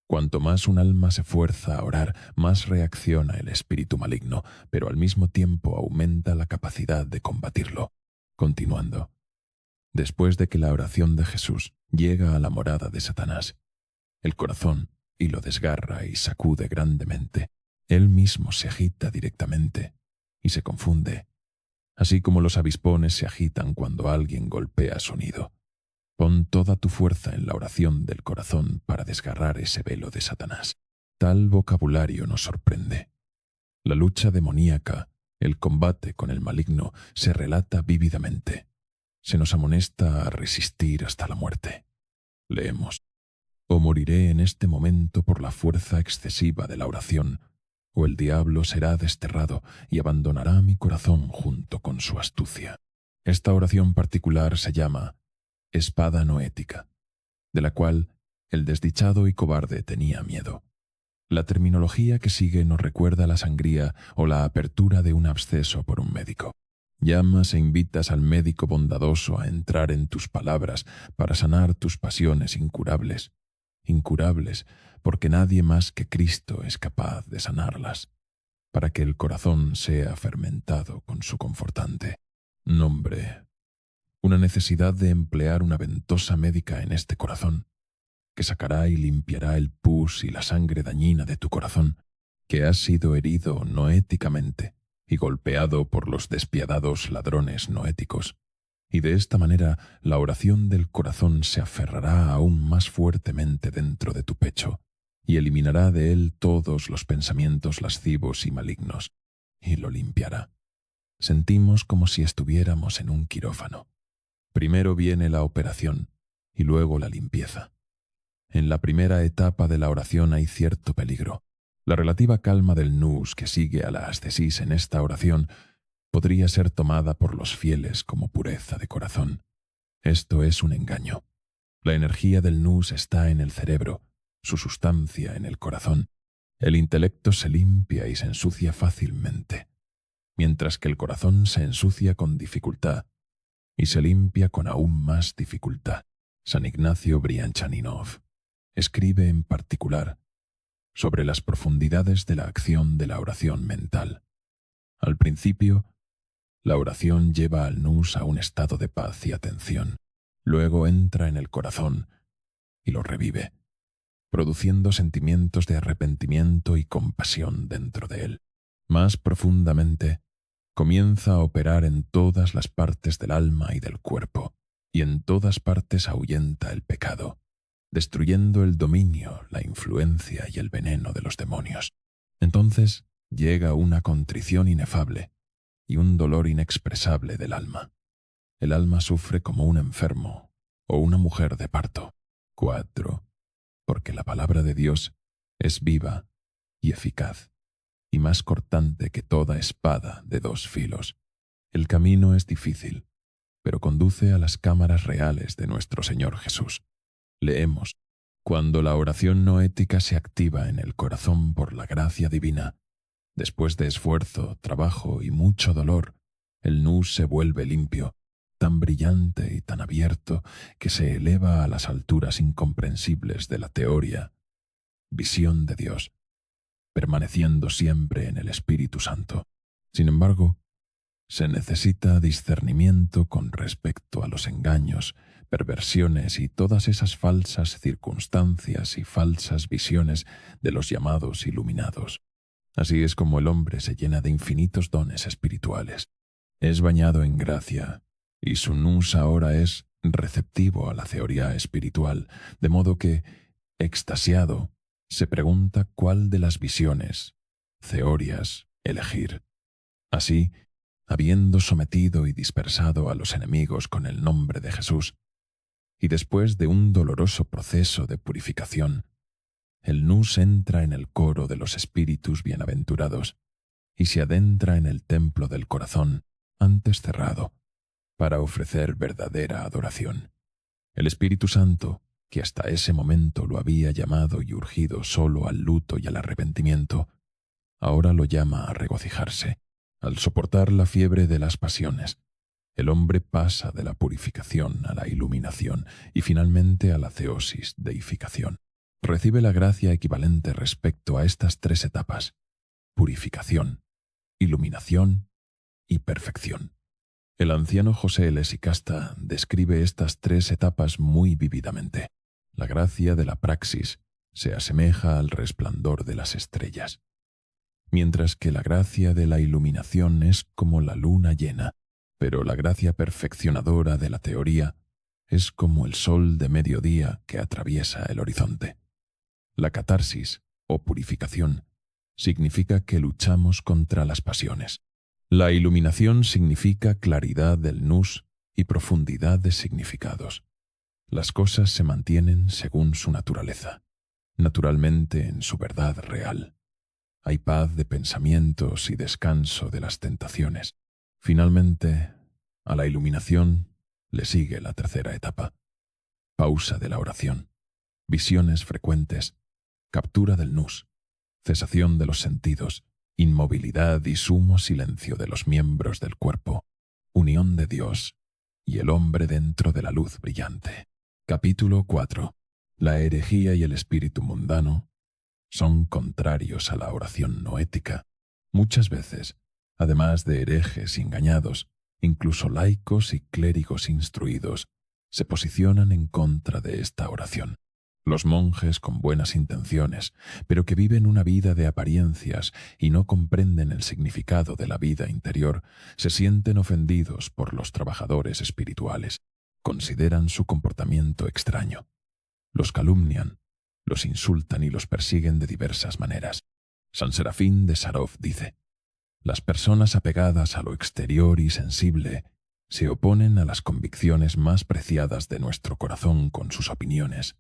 Cuanto más un alma se fuerza a orar, más reacciona el espíritu maligno, pero al mismo tiempo aumenta la capacidad de combatirlo. Continuando. Después de que la oración de Jesús llega a la morada de Satanás, el corazón, y lo desgarra y sacude grandemente, él mismo se agita directamente y se confunde, así como los avispones se agitan cuando alguien golpea su nido. Pon toda tu fuerza en la oración del corazón para desgarrar ese velo de Satanás. Tal vocabulario nos sorprende. La lucha demoníaca, el combate con el maligno, se relata vívidamente. Se nos amonesta a resistir hasta la muerte. Leemos: «O moriré en este momento por la fuerza excesiva de la oración, o el diablo será desterrado y abandonará mi corazón junto con su astucia». Esta oración particular se llama espada noética, de la cual el desdichado y cobarde tenía miedo. La terminología que sigue nos recuerda la sangría o la apertura de un absceso por un médico. Llamas e invitas al médico bondadoso a entrar en tus palabras para sanar tus pasiones incurables, porque nadie más que Cristo es capaz de sanarlas, para que el corazón sea fermentado con su confortante nombre. Una necesidad de emplear una ventosa médica en este corazón, que sacará y limpiará el pus y la sangre dañina de tu corazón, que has sido herido noéticamente y golpeado por los despiadados ladrones noéticos. Y de esta manera la oración del corazón se aferrará aún más fuertemente dentro de tu pecho y eliminará de él todos los pensamientos lascivos y malignos, y lo limpiará. Sentimos como si estuviéramos en un quirófano. Primero viene la operación y luego la limpieza. En la primera etapa de la oración hay cierto peligro. La relativa calma del nous que sigue a la ascesis en esta oración podría ser tomada por los fieles como pureza de corazón. Esto es un engaño. La energía del nous está en el cerebro, su sustancia en el corazón. El intelecto se limpia y se ensucia fácilmente, mientras que el corazón se ensucia con dificultad y se limpia con aún más dificultad. San Ignacio Brianchaninov escribe en particular sobre las profundidades de la acción de la oración mental. Al principio, la oración lleva al nous a un estado de paz y atención. Luego entra en el corazón y lo revive, produciendo sentimientos de arrepentimiento y compasión dentro de él. Más profundamente, comienza a operar en todas las partes del alma y del cuerpo, y en todas partes ahuyenta el pecado, destruyendo el dominio, la influencia y el veneno de los demonios. Entonces llega una contrición inefable y un dolor inexpresable del alma. El alma sufre como un enfermo o una mujer de parto. 4. Porque la palabra de Dios es viva y eficaz, y más cortante que toda espada de dos filos. El camino es difícil, pero conduce a las cámaras reales de nuestro Señor Jesús. Leemos: cuando la oración noética se activa en el corazón por la gracia divina, después de esfuerzo, trabajo y mucho dolor, el nous se vuelve limpio, tan brillante y tan abierto que se eleva a las alturas incomprensibles de la teoría, visión de Dios, permaneciendo siempre en el Espíritu Santo. Sin embargo, se necesita discernimiento con respecto a los engaños, perversiones y todas esas falsas circunstancias y falsas visiones de los llamados iluminados. Así es como el hombre se llena de infinitos dones espirituales. Es bañado en gracia, y su nous ahora es receptivo a la teoría espiritual, de modo que, extasiado, se pregunta cuál de las visiones, teorías, elegir. Así, habiendo sometido y dispersado a los enemigos con el nombre de Jesús, y después de un doloroso proceso de purificación, el nous entra en el coro de los espíritus bienaventurados y se adentra en el templo del corazón, antes cerrado, para ofrecer verdadera adoración. El Espíritu Santo, que hasta ese momento lo había llamado y urgido solo al luto y al arrepentimiento, ahora lo llama a regocijarse. Al soportar la fiebre de las pasiones, el hombre pasa de la purificación a la iluminación y finalmente a la theosis, deificación. Recibe la gracia equivalente respecto a estas tres etapas: purificación, iluminación y perfección. El anciano José L. Sicasta describe estas tres etapas muy vívidamente. La gracia de la praxis se asemeja al resplandor de las estrellas, mientras que la gracia de la iluminación es como la luna llena, pero la gracia perfeccionadora de la teoría es como el sol de mediodía que atraviesa el horizonte. La catarsis, o purificación, significa que luchamos contra las pasiones. La iluminación significa claridad del nous y profundidad de significados. Las cosas se mantienen según su naturaleza, naturalmente en su verdad real. Hay paz de pensamientos y descanso de las tentaciones. Finalmente, a la iluminación le sigue la tercera etapa: pausa de la oración, visiones frecuentes, captura del nous, cesación de los sentidos, inmovilidad y sumo silencio de los miembros del cuerpo, unión de Dios y el hombre dentro de la luz brillante. Capítulo 4. La herejía y el espíritu mundano son contrarios a la oración noética. Muchas veces, además de herejes engañados, incluso laicos y clérigos instruidos se posicionan en contra de esta oración. Los monjes con buenas intenciones, pero que viven una vida de apariencias y no comprenden el significado de la vida interior, se sienten ofendidos por los trabajadores espirituales. Consideran su comportamiento extraño. Los calumnian, los insultan y los persiguen de diversas maneras. San Serafín de Sarov dice: las personas apegadas a lo exterior y sensible se oponen a las convicciones más preciadas de nuestro corazón con sus opiniones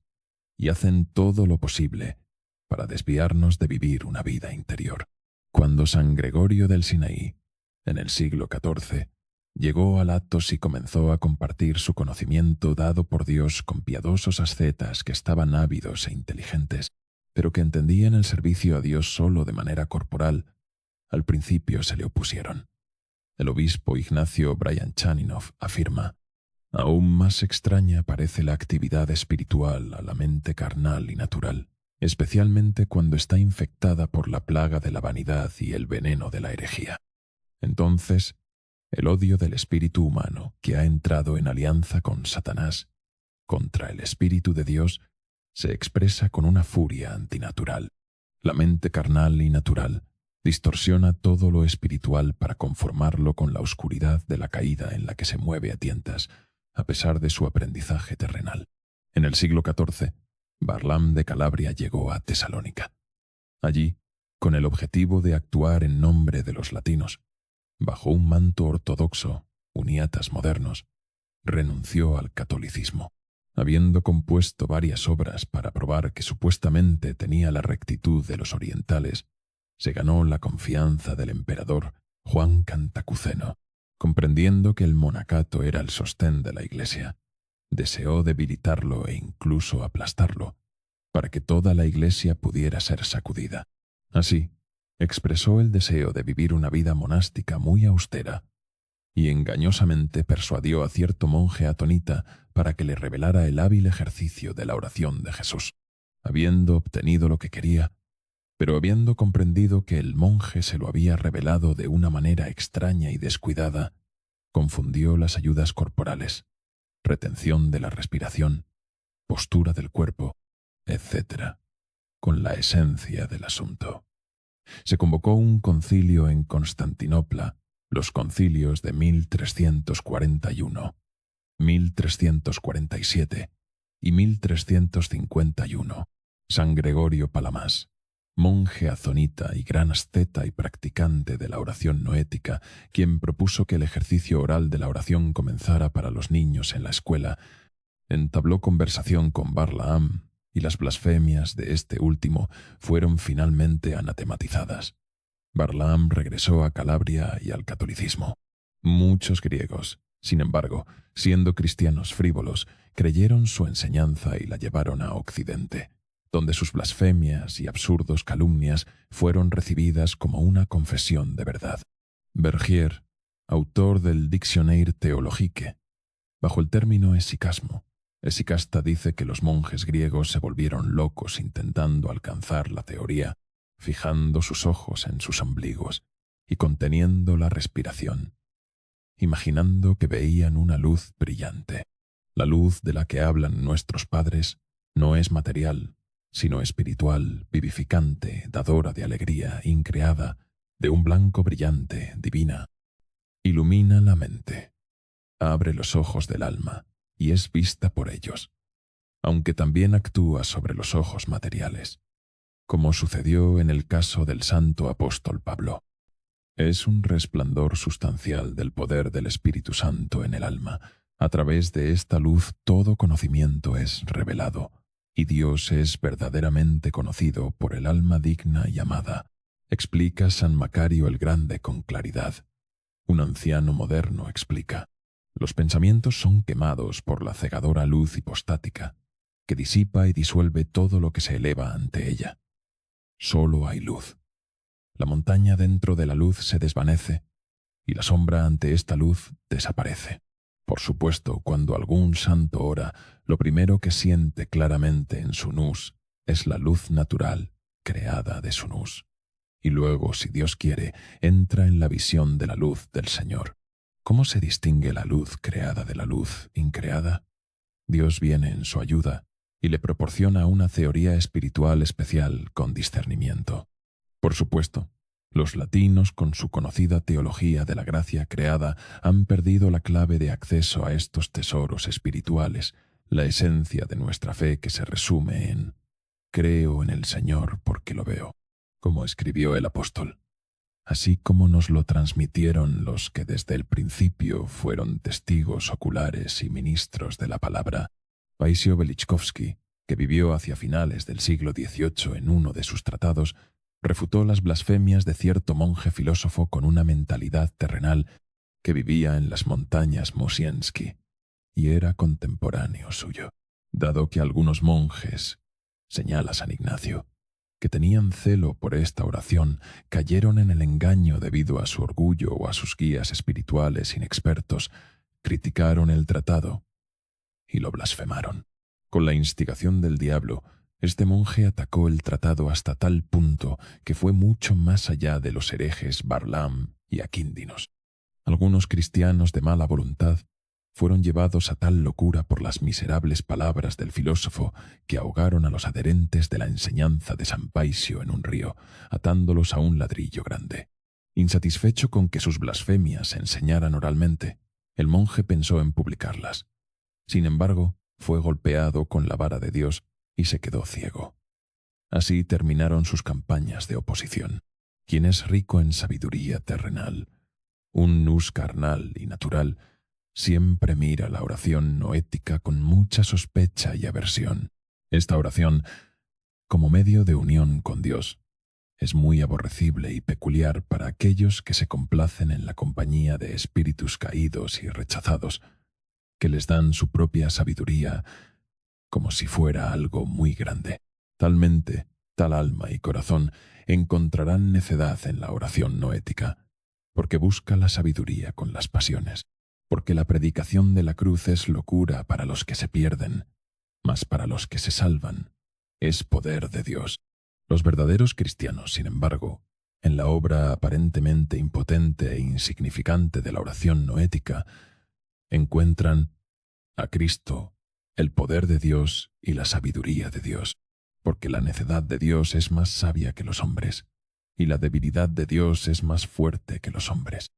y hacen todo lo posible para desviarnos de vivir una vida interior. Cuando San Gregorio del Sinaí, en el siglo XIV, llegó al Athos y comenzó a compartir su conocimiento dado por Dios con piadosos ascetas que estaban ávidos e inteligentes, pero que entendían el servicio a Dios solo de manera corporal, al principio se le opusieron. El obispo Ignacio Bryan-Chaninov afirma: aún más extraña parece la actividad espiritual a la mente carnal y natural, especialmente cuando está infectada por la plaga de la vanidad y el veneno de la herejía. Entonces, el odio del espíritu humano, que ha entrado en alianza con Satanás, contra el Espíritu de Dios, se expresa con una furia antinatural. La mente carnal y natural distorsiona todo lo espiritual para conformarlo con la oscuridad de la caída en la que se mueve a tientas, a pesar de su aprendizaje terrenal. En el siglo XIV, Barlaam de Calabria llegó a Tesalónica. Allí, con el objetivo de actuar en nombre de los latinos, bajo un manto ortodoxo, uniatas modernos, renunció al catolicismo. Habiendo compuesto varias obras para probar que supuestamente tenía la rectitud de los orientales, se ganó la confianza del emperador Juan Cantacuceno. Comprendiendo que el monacato era el sostén de la Iglesia, deseó debilitarlo e incluso aplastarlo, para que toda la Iglesia pudiera ser sacudida. Así, expresó el deseo de vivir una vida monástica muy austera, y engañosamente persuadió a cierto monje atonita para que le revelara el hábil ejercicio de la oración de Jesús. Habiendo obtenido lo que quería, pero habiendo comprendido que el monje se lo había revelado de una manera extraña y descuidada, confundió las ayudas corporales, retención de la respiración, postura del cuerpo, etc., con la esencia del asunto. Se convocó un concilio en Constantinopla, los concilios de 1341, 1347 y 1351, San Gregorio Palamas, monje azonita y gran asceta y practicante de la oración noética, quien propuso que el ejercicio oral de la oración comenzara para los niños en la escuela, entabló conversación con Barlaam y las blasfemias de este último fueron finalmente anatematizadas. Barlaam regresó a Calabria y al catolicismo. Muchos griegos, sin embargo, siendo cristianos frívolos, creyeron su enseñanza y la llevaron a Occidente, donde sus blasfemias y absurdos calumnias fueron recibidas como una confesión de verdad. Bergier, autor del Dictionnaire théologique, bajo el término esicasmo, esicasta dice que los monjes griegos se volvieron locos intentando alcanzar la teoría, fijando sus ojos en sus ombligos y conteniendo la respiración, imaginando que veían una luz brillante. La luz de la que hablan nuestros padres no es material, sino espiritual, vivificante, dadora de alegría, increada, de un blanco brillante, divina. Ilumina la mente, abre los ojos del alma y es vista por ellos, aunque también actúa sobre los ojos materiales, como sucedió en el caso del santo apóstol Pablo. Es un resplandor sustancial del poder del Espíritu Santo en el alma. A través de esta luz todo conocimiento es revelado, y Dios es verdaderamente conocido por el alma digna y amada, explica San Macario el Grande con claridad. Un anciano moderno explica: los pensamientos son quemados por la cegadora luz hipostática, que disipa y disuelve todo lo que se eleva ante ella. Solo hay luz. La montaña dentro de la luz se desvanece y la sombra ante esta luz desaparece. Por supuesto, cuando algún santo ora, lo primero que siente claramente en su nous es la luz natural creada de su nous. Y luego, si Dios quiere, entra en la visión de la luz del Señor. ¿Cómo se distingue la luz creada de la luz increada? Dios viene en su ayuda y le proporciona una teoría espiritual especial con discernimiento. Por supuesto, los latinos, con su conocida teología de la gracia creada, han perdido la clave de acceso a estos tesoros espirituales, la esencia de nuestra fe que se resume en «creo en el Señor porque lo veo», como escribió el apóstol, así como nos lo transmitieron los que desde el principio fueron testigos oculares y ministros de la palabra. Paisio Velichkovsky, que vivió hacia finales del siglo XVIII en uno de sus tratados, refutó las blasfemias de cierto monje filósofo con una mentalidad terrenal que vivía en las montañas Mosiensky y era contemporáneo suyo, dado que algunos monjes, señala San Ignacio, que tenían celo por esta oración, cayeron en el engaño debido a su orgullo o a sus guías espirituales inexpertos, criticaron el tratado y lo blasfemaron. Con la instigación del diablo, este monje atacó el tratado hasta tal punto que fue mucho más allá de los herejes Barlaam y Aquíndinos. Algunos cristianos de mala voluntad fueron llevados a tal locura por las miserables palabras del filósofo que ahogaron a los adherentes de la enseñanza de San Paisio en un río, atándolos a un ladrillo grande. Insatisfecho con que sus blasfemias se enseñaran oralmente, el monje pensó en publicarlas. Sin embargo, fue golpeado con la vara de Dios y se quedó ciego. Así terminaron sus campañas de oposición. Quien es rico en sabiduría terrenal, un nous carnal y natural, siempre mira la oración noética con mucha sospecha y aversión. Esta oración, como medio de unión con Dios, es muy aborrecible y peculiar para aquellos que se complacen en la compañía de espíritus caídos y rechazados, que les dan su propia sabiduría como si fuera algo muy grande. Talmente, tal alma y corazón encontrarán necedad en la oración noética, porque busca la sabiduría con las pasiones, porque la predicación de la cruz es locura para los que se pierden, mas para los que se salvan es poder de Dios. Los verdaderos cristianos, sin embargo, en la obra aparentemente impotente e insignificante de la oración noética, encuentran a Cristo, el poder de Dios y la sabiduría de Dios, porque la necedad de Dios es más sabia que los hombres, y la debilidad de Dios es más fuerte que los hombres.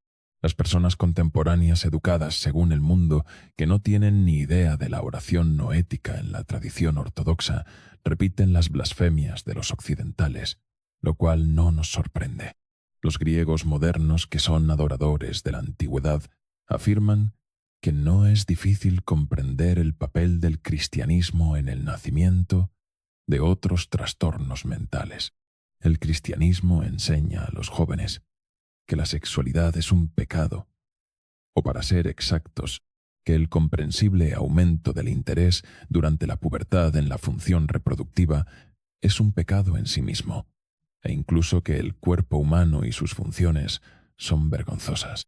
Las personas contemporáneas educadas según el mundo, que no tienen ni idea de la oración noética en la tradición ortodoxa, repiten las blasfemias de los occidentales, lo cual no nos sorprende. Los griegos modernos, que son adoradores de la antigüedad, afirman que no es difícil comprender el papel del cristianismo en el nacimiento de otros trastornos mentales. El cristianismo enseña a los jóvenes que la sexualidad es un pecado, o para ser exactos, que el comprensible aumento del interés durante la pubertad en la función reproductiva es un pecado en sí mismo, e incluso que el cuerpo humano y sus funciones son vergonzosas.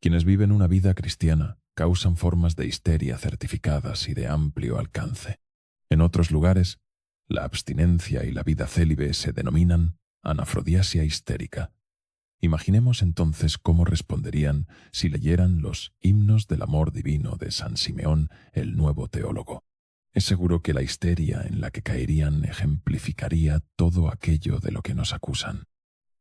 Quienes viven una vida cristiana causan formas de histeria certificadas y de amplio alcance. En otros lugares, la abstinencia y la vida célibe se denominan anafrodiasia histérica. Imaginemos entonces cómo responderían si leyeran los himnos del amor divino de San Simeón, el nuevo teólogo. Es seguro que la histeria en la que caerían ejemplificaría todo aquello de lo que nos acusan.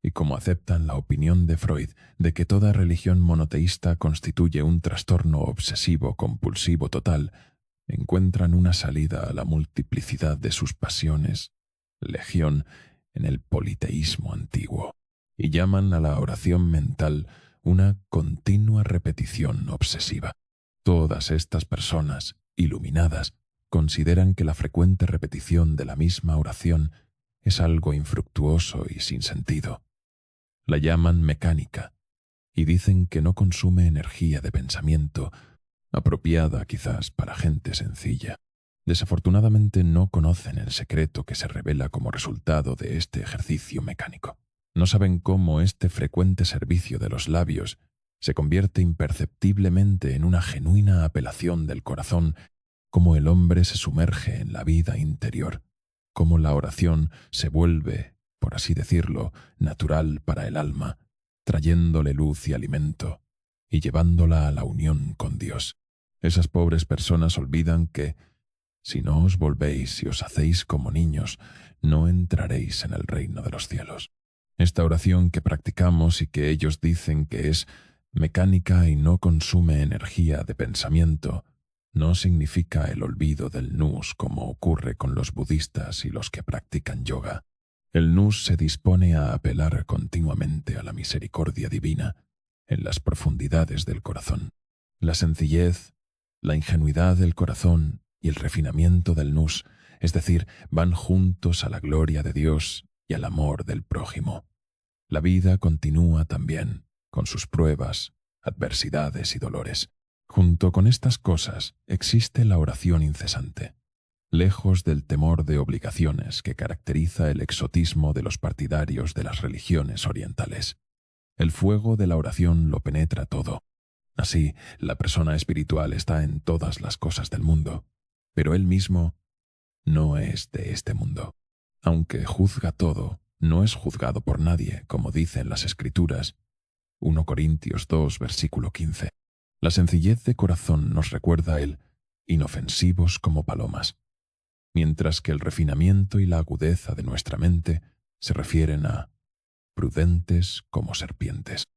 Y como aceptan la opinión de Freud de que toda religión monoteísta constituye un trastorno obsesivo-compulsivo total, encuentran una salida a la multiplicidad de sus pasiones, legión, en el politeísmo antiguo, y llaman a la oración mental una continua repetición obsesiva. Todas estas personas, iluminadas, consideran que la frecuente repetición de la misma oración es algo infructuoso y sin sentido. La llaman mecánica y dicen que no consume energía de pensamiento, apropiada quizás para gente sencilla. Desafortunadamente no conocen el secreto que se revela como resultado de este ejercicio mecánico. No saben cómo este frecuente servicio de los labios se convierte imperceptiblemente en una genuina apelación del corazón, cómo el hombre se sumerge en la vida interior, cómo la oración se vuelve, por así decirlo, natural para el alma, trayéndole luz y alimento, y llevándola a la unión con Dios. Esas pobres personas olvidan que, si no os volvéis y os hacéis como niños, no entraréis en el reino de los cielos. Esta oración que practicamos y que ellos dicen que es mecánica y no consume energía de pensamiento, no significa el olvido del nus como ocurre con los budistas y los que practican yoga. El nus se dispone a apelar continuamente a la misericordia divina en las profundidades del corazón. La sencillez, la ingenuidad del corazón y el refinamiento del nus, es decir, van juntos a la gloria de Dios y al amor del prójimo. La vida continúa también, con sus pruebas, adversidades y dolores. Junto con estas cosas existe la oración incesante, lejos del temor de obligaciones que caracteriza el exotismo de los partidarios de las religiones orientales. El fuego de la oración lo penetra todo. Así, la persona espiritual está en todas las cosas del mundo, pero él mismo no es de este mundo. Aunque juzga todo, no es juzgado por nadie, como dicen las Escrituras. 1 Corintios 2, versículo 15. La sencillez de corazón nos recuerda el inofensivos como palomas, mientras que el refinamiento y la agudeza de nuestra mente se refieren a prudentes como serpientes.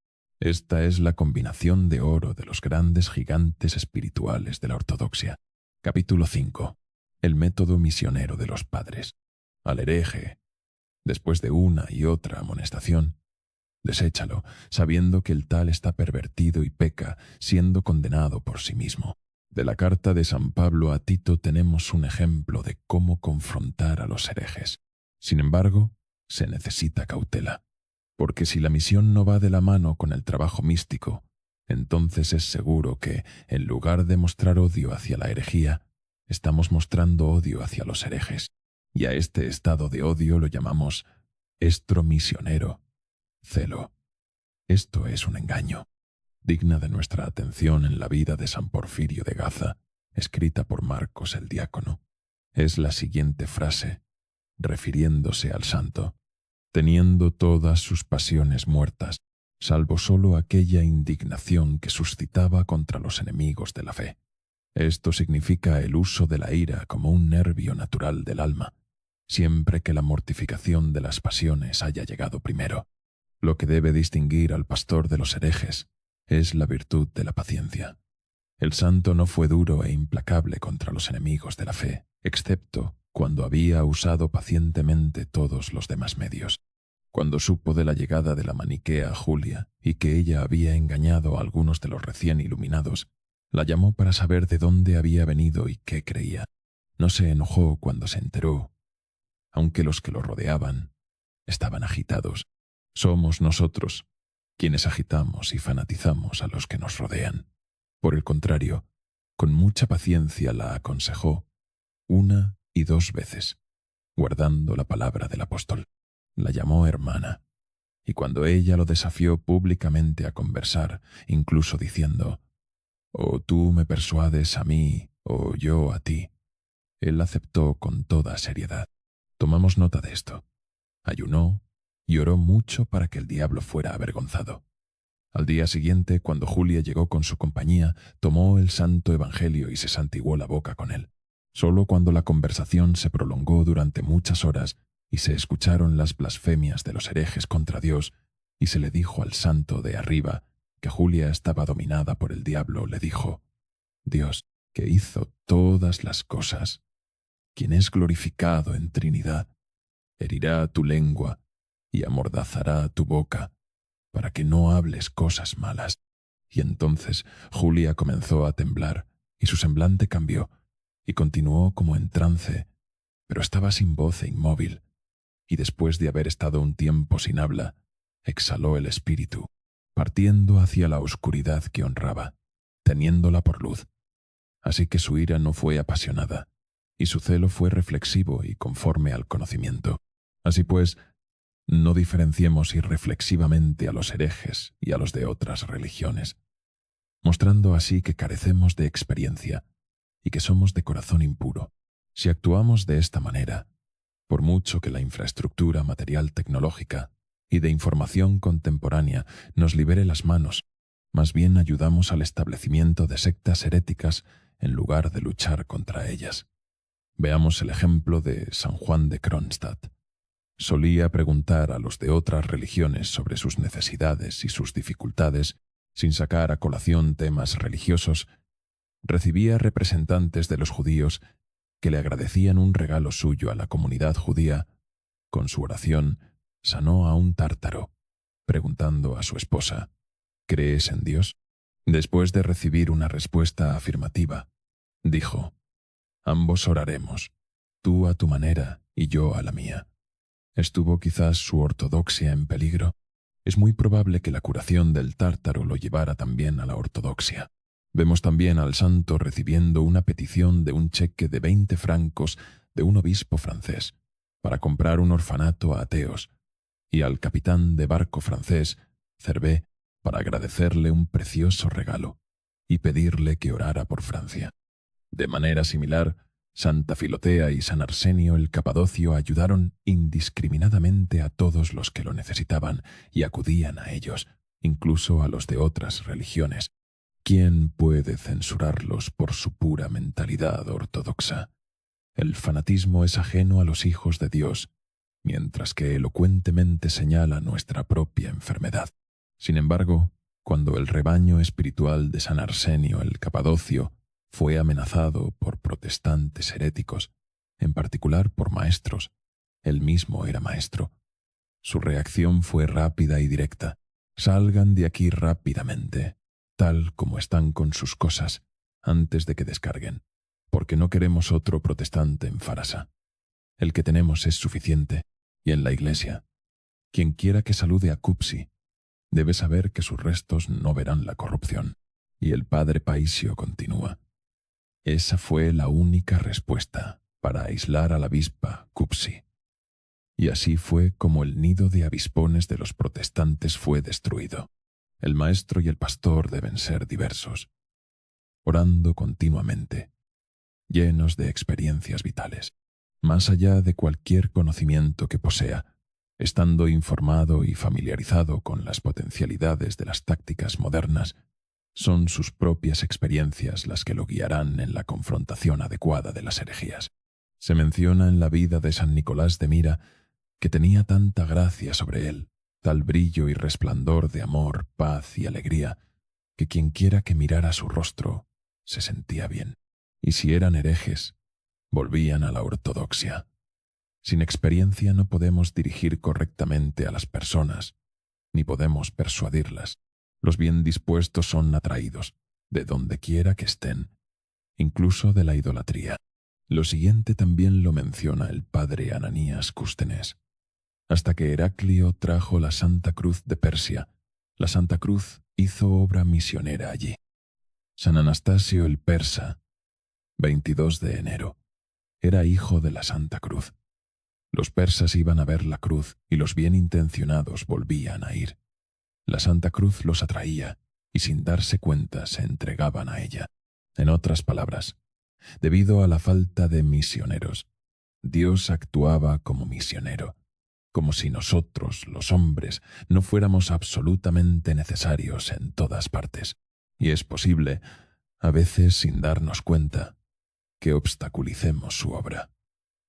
Esta es la combinación de oro de los grandes gigantes espirituales de la ortodoxia. Capítulo 5. El método misionero de los padres. Al hereje, después de una y otra amonestación, deséchalo, sabiendo que el tal está pervertido y peca, siendo condenado por sí mismo. De la carta de San Pablo a Tito tenemos un ejemplo de cómo confrontar a los herejes. Sin embargo, se necesita cautela, porque si la misión no va de la mano con el trabajo místico, entonces es seguro que, en lugar de mostrar odio hacia la herejía, estamos mostrando odio hacia los herejes, y a este estado de odio lo llamamos estro misionero, celo. Esto es un engaño, digna de nuestra atención en la vida de San Porfirio de Gaza, escrita por Marcos el diácono. Es la siguiente frase, refiriéndose al santo: teniendo todas sus pasiones muertas, salvo sólo aquella indignación que suscitaba contra los enemigos de la fe. Esto significa el uso de la ira como un nervio natural del alma, siempre que la mortificación de las pasiones haya llegado primero. Lo que debe distinguir al pastor de los herejes es la virtud de la paciencia. El santo no fue duro e implacable contra los enemigos de la fe, excepto cuando había usado pacientemente todos los demás medios. Cuando supo de la llegada de la maniquea Julia y que ella había engañado a algunos de los recién iluminados, la llamó para saber de dónde había venido y qué creía. No se enojó cuando se enteró, aunque los que lo rodeaban estaban agitados. Somos nosotros quienes agitamos y fanatizamos a los que nos rodean. Por el contrario, con mucha paciencia la aconsejó 1 y 2 veces, guardando la palabra del apóstol. La llamó hermana, y cuando ella lo desafió públicamente a conversar, incluso diciendo, «O tú me persuades a mí, o yo a ti», él aceptó con toda seriedad. Tomamos nota de esto. Ayunó y oró mucho para que el diablo fuera avergonzado. Al día siguiente, cuando Julia llegó con su compañía, tomó el santo evangelio y se santiguó la boca con él. Solo cuando la conversación se prolongó durante muchas horas y se escucharon las blasfemias de los herejes contra Dios, y se le dijo al santo de arriba que Julia estaba dominada por el diablo, le dijo, «Dios, que hizo todas las cosas, quien es glorificado en Trinidad, herirá tu lengua y amordazará tu boca, para que no hables cosas malas». Y entonces Julia comenzó a temblar, y su semblante cambió, y continuó como en trance, pero estaba sin voz e inmóvil, y después de haber estado un tiempo sin habla, exhaló el espíritu, partiendo hacia la oscuridad que honraba, teniéndola por luz. Así que su ira no fue apasionada, y su celo fue reflexivo y conforme al conocimiento. Así pues, no diferenciemos irreflexivamente a los herejes y a los de otras religiones, mostrando así que carecemos de experiencia y que somos de corazón impuro. Si actuamos de esta manera, por mucho que la infraestructura material tecnológica y de información contemporánea nos libere las manos, más bien ayudamos al establecimiento de sectas heréticas en lugar de luchar contra ellas. Veamos el ejemplo de San Juan de Kronstadt. Solía preguntar a los de otras religiones sobre sus necesidades y sus dificultades, sin sacar a colación temas religiosos. Recibía representantes de los judíos que le agradecían un regalo suyo a la comunidad judía. Con su oración sanó a un tártaro, preguntando a su esposa, «¿Crees en Dios?». Después de recibir una respuesta afirmativa, dijo, «Ambos oraremos, tú a tu manera y yo a la mía». ¿Estuvo quizás su ortodoxia en peligro? Es muy probable que la curación del tártaro lo llevara también a la ortodoxia. Vemos también al santo recibiendo una petición de un cheque de 20 francos de un obispo francés para comprar un orfanato a ateos, y al capitán de barco francés, Cervé, para agradecerle un precioso regalo y pedirle que orara por Francia. De manera similar, Santa Filotea y San Arsenio el Capadocio ayudaron indiscriminadamente a todos los que lo necesitaban y acudían a ellos, incluso a los de otras religiones. ¿Quién puede censurarlos por su pura mentalidad ortodoxa? El fanatismo es ajeno a los hijos de Dios, mientras que elocuentemente señala nuestra propia enfermedad. Sin embargo, cuando el rebaño espiritual de San Arsenio el Capadocio fue amenazado por protestantes heréticos, en particular por maestros, él mismo era maestro, su reacción fue rápida y directa. «Salgan de aquí rápidamente, tal como están con sus cosas, antes de que descarguen, porque no queremos otro protestante en Farasa. El que tenemos es suficiente, y en la iglesia. Quien quiera que salude a Cupsi debe saber que sus restos no verán la corrupción». Y el padre Paisio continúa. Esa fue la única respuesta para aislar a la avispa Cupsi. Y así fue como el nido de avispones de los protestantes fue destruido. El maestro y el pastor deben ser diversos, orando continuamente, llenos de experiencias vitales, más allá de cualquier conocimiento que posea, estando informado y familiarizado con las potencialidades de las tácticas modernas. Son sus propias experiencias las que lo guiarán en la confrontación adecuada de las herejías. Se menciona en la vida de San Nicolás de Mira que tenía tanta gracia sobre él, tal brillo y resplandor de amor, paz y alegría, que quienquiera que mirara su rostro se sentía bien, y si eran herejes, volvían a la ortodoxia. Sin experiencia no podemos dirigir correctamente a las personas, ni podemos persuadirlas. Los bien dispuestos son atraídos, de donde quiera que estén, incluso de la idolatría. Lo siguiente también lo menciona el padre Ananías Cústenes. Hasta que Heraclio trajo la Santa Cruz de Persia, la Santa Cruz hizo obra misionera allí. San Anastasio el Persa, 22 de enero, era hijo de la Santa Cruz. Los persas iban a ver la cruz y los bien intencionados volvían a ir. La Santa Cruz los atraía y sin darse cuenta se entregaban a ella. En otras palabras, debido a la falta de misioneros, Dios actuaba como misionero, como si nosotros, los hombres, no fuéramos absolutamente necesarios en todas partes. Y es posible, a veces sin darnos cuenta, que obstaculicemos su obra.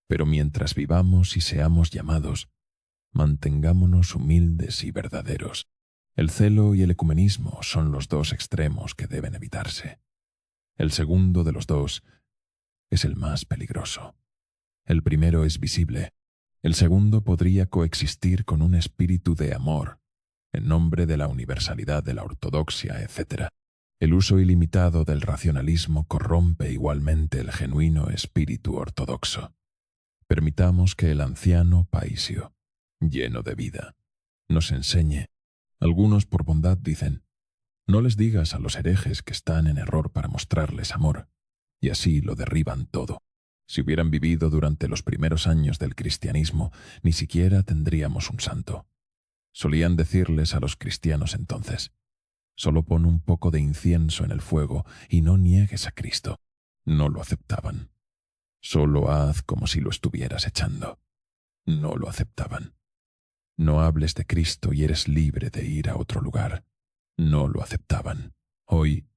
Pero mientras vivamos y seamos llamados, mantengámonos humildes y verdaderos. El celo y el ecumenismo son los dos extremos que deben evitarse. El segundo de los dos es el más peligroso. El primero es visible. El segundo podría coexistir con un espíritu de amor, en nombre de la universalidad de la ortodoxia, etc. El uso ilimitado del racionalismo corrompe igualmente el genuino espíritu ortodoxo. Permitamos que el anciano Paisio, lleno de vida, nos enseñe. Algunos por bondad dicen, no les digas a los herejes que están en error para mostrarles amor, y así lo derriban todo. Si hubieran vivido durante los primeros años del cristianismo, ni siquiera tendríamos un santo. Solían decirles a los cristianos entonces, solo pon un poco de incienso en el fuego y no niegues a Cristo. No lo aceptaban. Solo haz como si lo estuvieras echando. No lo aceptaban. No hables de Cristo y eres libre de ir a otro lugar. No lo aceptaban. Hoy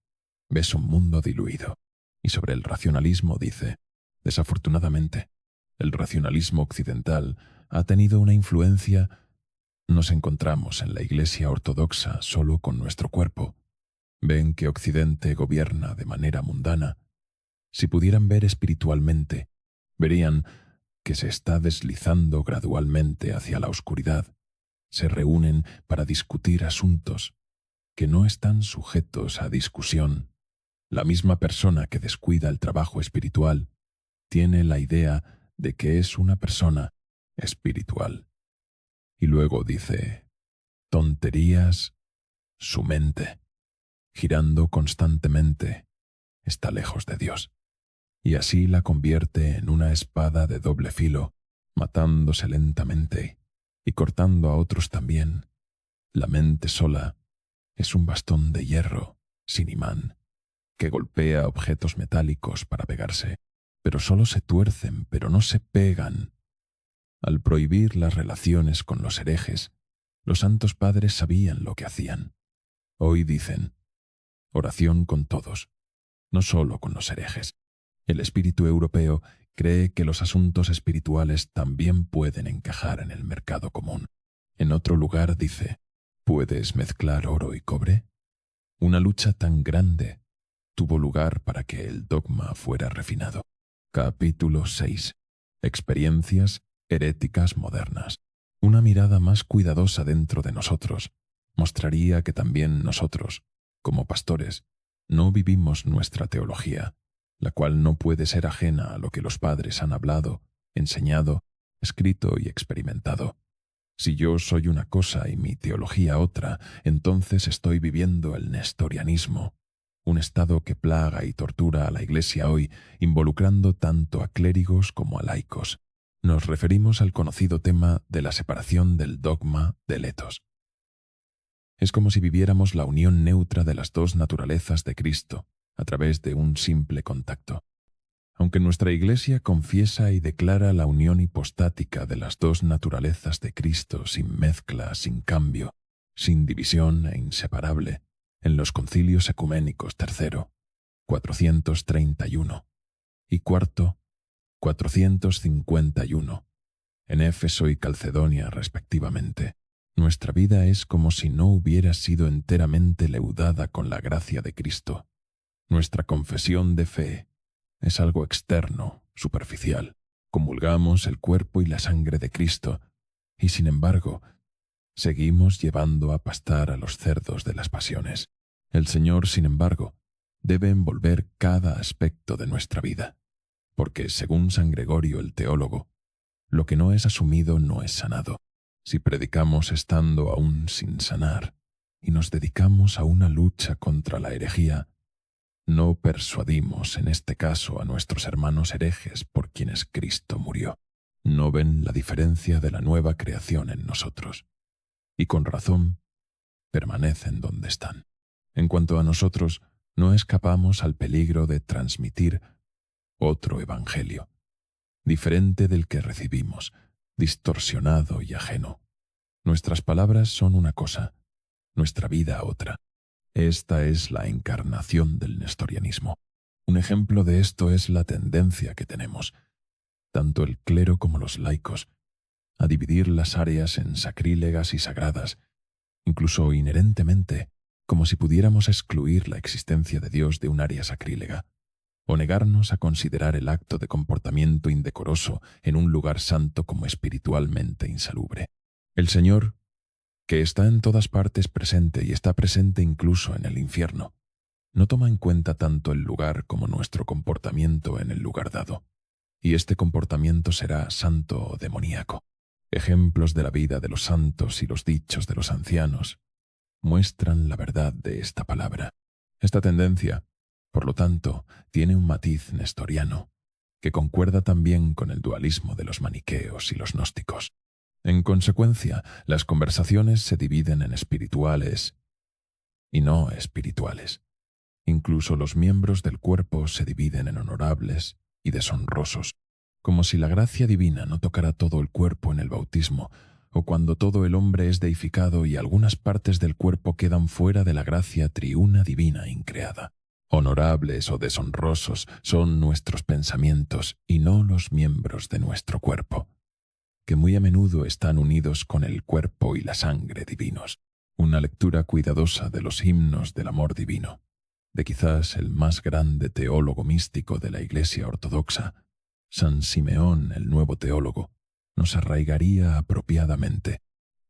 ves un mundo diluido. Y sobre el racionalismo dice, desafortunadamente, el racionalismo occidental ha tenido una influencia. Nos encontramos en la Iglesia ortodoxa solo con nuestro cuerpo. Ven que Occidente gobierna de manera mundana. Si pudieran ver espiritualmente, verían que se está deslizando gradualmente hacia la oscuridad. Se reúnen para discutir asuntos que no están sujetos a discusión. La misma persona que descuida el trabajo espiritual tiene la idea de que es una persona espiritual. Y luego dice, tonterías, su mente, girando constantemente, está lejos de Dios. Y así la convierte en una espada de doble filo, matándose lentamente y cortando a otros también. La mente sola es un bastón de hierro, sin imán, que golpea objetos metálicos para pegarse, pero solo se tuercen, pero no se pegan. Al prohibir las relaciones con los herejes, los santos padres sabían lo que hacían. Hoy dicen, oración con todos, no solo con los herejes. El espíritu europeo cree que los asuntos espirituales también pueden encajar en el mercado común. En otro lugar dice, ¿puedes mezclar oro y cobre? Una lucha tan grande tuvo lugar para que el dogma fuera refinado. Capítulo 6. Experiencias heréticas modernas. Una mirada más cuidadosa dentro de nosotros mostraría que también nosotros, como pastores, no vivimos nuestra teología, la cual no puede ser ajena a lo que los padres han hablado, enseñado, escrito y experimentado. Si yo soy una cosa y mi teología otra, entonces estoy viviendo el nestorianismo, un estado que plaga y tortura a la Iglesia hoy, involucrando tanto a clérigos como a laicos. Nos referimos al conocido tema de la separación del dogma del etos. Es como si viviéramos la unión neutra de las dos naturalezas de Cristo a través de un simple contacto. Aunque nuestra Iglesia confiesa y declara la unión hipostática de las dos naturalezas de Cristo sin mezcla, sin cambio, sin división e inseparable, en los concilios ecuménicos tercero, 431, y cuarto, 451, en Éfeso y Calcedonia respectivamente, Nuestra vida es como si no hubiera sido enteramente leudada con la gracia de Cristo. Nuestra confesión de fe es algo externo, superficial. Comulgamos el cuerpo y la sangre de Cristo, y sin embargo, seguimos llevando a pastar a los cerdos de las pasiones. El Señor, sin embargo, debe envolver cada aspecto de nuestra vida, porque, según San Gregorio el teólogo, lo que no es asumido no es sanado. Si predicamos estando aún sin sanar y nos dedicamos a una lucha contra la herejía, no persuadimos en este caso a nuestros hermanos herejes por quienes Cristo murió. No ven la diferencia de la nueva creación en nosotros, y con razón permanecen donde están. En cuanto a nosotros, no escapamos al peligro de transmitir otro evangelio, diferente del que recibimos, distorsionado y ajeno. Nuestras palabras son una cosa, nuestra vida otra. Esta es la encarnación del nestorianismo. Un ejemplo de esto es la tendencia que tenemos, tanto el clero como los laicos, a dividir las áreas en sacrílegas y sagradas, incluso inherentemente, como si pudiéramos excluir la existencia de Dios de un área sacrílega, o negarnos a considerar el acto de comportamiento indecoroso en un lugar santo como espiritualmente insalubre. El Señor, que está en todas partes presente y está presente incluso en el infierno, no toma en cuenta tanto el lugar como nuestro comportamiento en el lugar dado, y este comportamiento será santo o demoníaco. Ejemplos de la vida de los santos y los dichos de los ancianos muestran la verdad de esta palabra. Esta tendencia, por lo tanto, tiene un matiz nestoriano, que concuerda también con el dualismo de los maniqueos y los gnósticos. En consecuencia, las conversaciones se dividen en espirituales y no espirituales. Incluso los miembros del cuerpo se dividen en honorables y deshonrosos, como si la gracia divina no tocara todo el cuerpo en el bautismo, o cuando todo el hombre es deificado y algunas partes del cuerpo quedan fuera de la gracia triuna divina increada. Honorables o deshonrosos son nuestros pensamientos y no los miembros de nuestro cuerpo, que muy a menudo están unidos con el cuerpo y la sangre divinos. Una lectura cuidadosa de los himnos del amor divino, de quizás el más grande teólogo místico de la Iglesia ortodoxa, San Simeón el nuevo teólogo, nos arraigaría apropiadamente.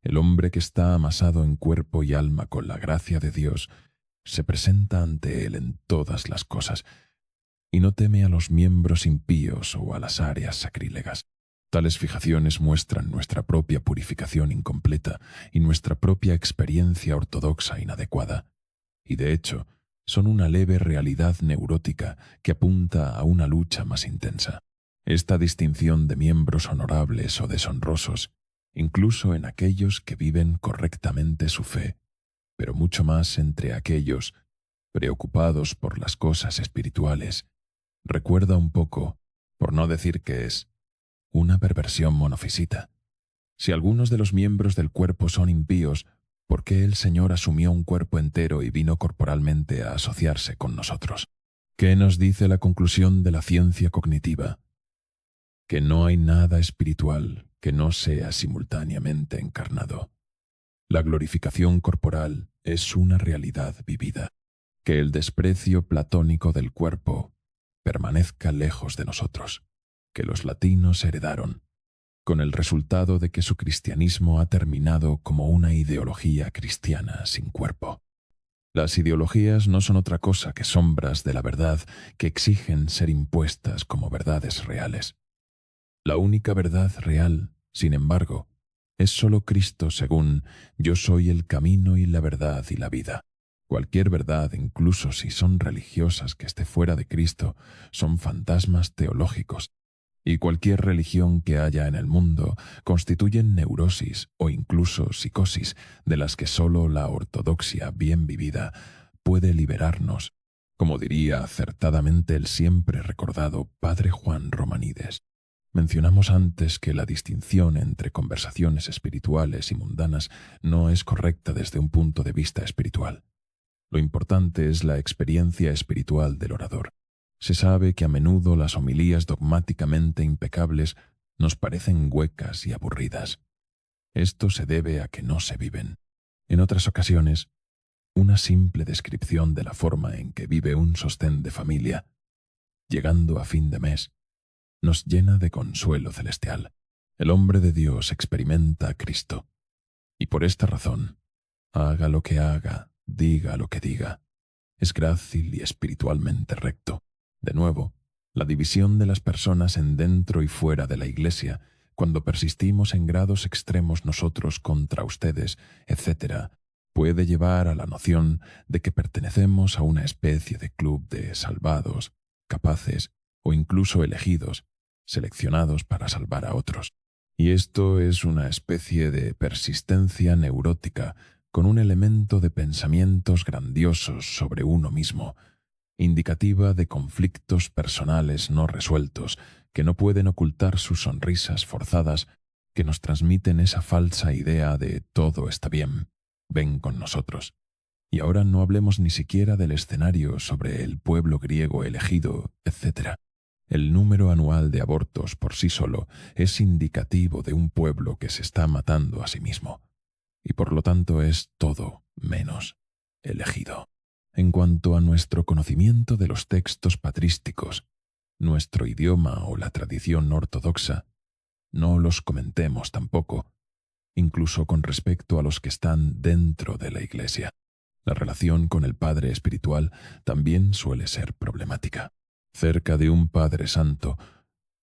El hombre que está amasado en cuerpo y alma con la gracia de Dios se presenta ante él en todas las cosas y no teme a los miembros impíos o a las áreas sacrílegas. Tales fijaciones muestran nuestra propia purificación incompleta y nuestra propia experiencia ortodoxa inadecuada, y de hecho son una leve realidad neurótica que apunta a una lucha más intensa. Esta distinción de miembros honorables o deshonrosos, incluso en aquellos que viven correctamente su fe, pero mucho más entre aquellos preocupados por las cosas espirituales, recuerda un poco, por no decir que es, una perversión monofisita. Si algunos de los miembros del cuerpo son impíos, ¿por qué el Señor asumió un cuerpo entero y vino corporalmente a asociarse con nosotros? ¿Qué nos dice la conclusión de la ciencia cognitiva? Que no hay nada espiritual que no sea simultáneamente encarnado. La glorificación corporal es una realidad vivida. Que el desprecio platónico del cuerpo permanezca lejos de nosotros, que los latinos heredaron, con el resultado de que su cristianismo ha terminado como una ideología cristiana sin cuerpo. Las ideologías no son otra cosa que sombras de la verdad que exigen ser impuestas como verdades reales. La única verdad real, sin embargo, es sólo Cristo según «Yo soy el camino y la verdad y la vida». Cualquier verdad, incluso si son religiosas que esté fuera de Cristo, son fantasmas teológicos, y cualquier religión que haya en el mundo constituyen neurosis o incluso psicosis de las que sólo la ortodoxia bien vivida puede liberarnos, como diría acertadamente el siempre recordado Padre Juan Romanides. Mencionamos antes que la distinción entre conversaciones espirituales y mundanas no es correcta desde un punto de vista espiritual. Lo importante es la experiencia espiritual del orador. Se sabe que a menudo las homilías dogmáticamente impecables nos parecen huecas y aburridas. Esto se debe a que no se viven. En otras ocasiones, una simple descripción de la forma en que vive un sostén de familia, llegando a fin de mes, nos llena de consuelo celestial. El hombre de Dios experimenta a Cristo, y por esta razón, haga lo que haga, diga lo que diga, es grácil y espiritualmente recto. De nuevo, la división de las personas en dentro y fuera de la Iglesia, cuando persistimos en grados extremos nosotros contra ustedes, etc., puede llevar a la noción de que pertenecemos a una especie de club de salvados, capaces o incluso elegidos, seleccionados para salvar a otros. Y esto es una especie de persistencia neurótica con un elemento de pensamientos grandiosos sobre uno mismo, indicativa de conflictos personales no resueltos que no pueden ocultar sus sonrisas forzadas que nos transmiten esa falsa idea de todo está bien, ven con nosotros. Y ahora no hablemos ni siquiera del escenario sobre el pueblo griego elegido, etc. El número anual de abortos por sí solo es indicativo de un pueblo que se está matando a sí mismo, y por lo tanto es todo menos elegido. En cuanto a nuestro conocimiento de los textos patrísticos, nuestro idioma o la tradición ortodoxa, no los comentemos tampoco, incluso con respecto a los que están dentro de la Iglesia. La relación con el Padre Espiritual también suele ser problemática. Cerca de un Padre Santo,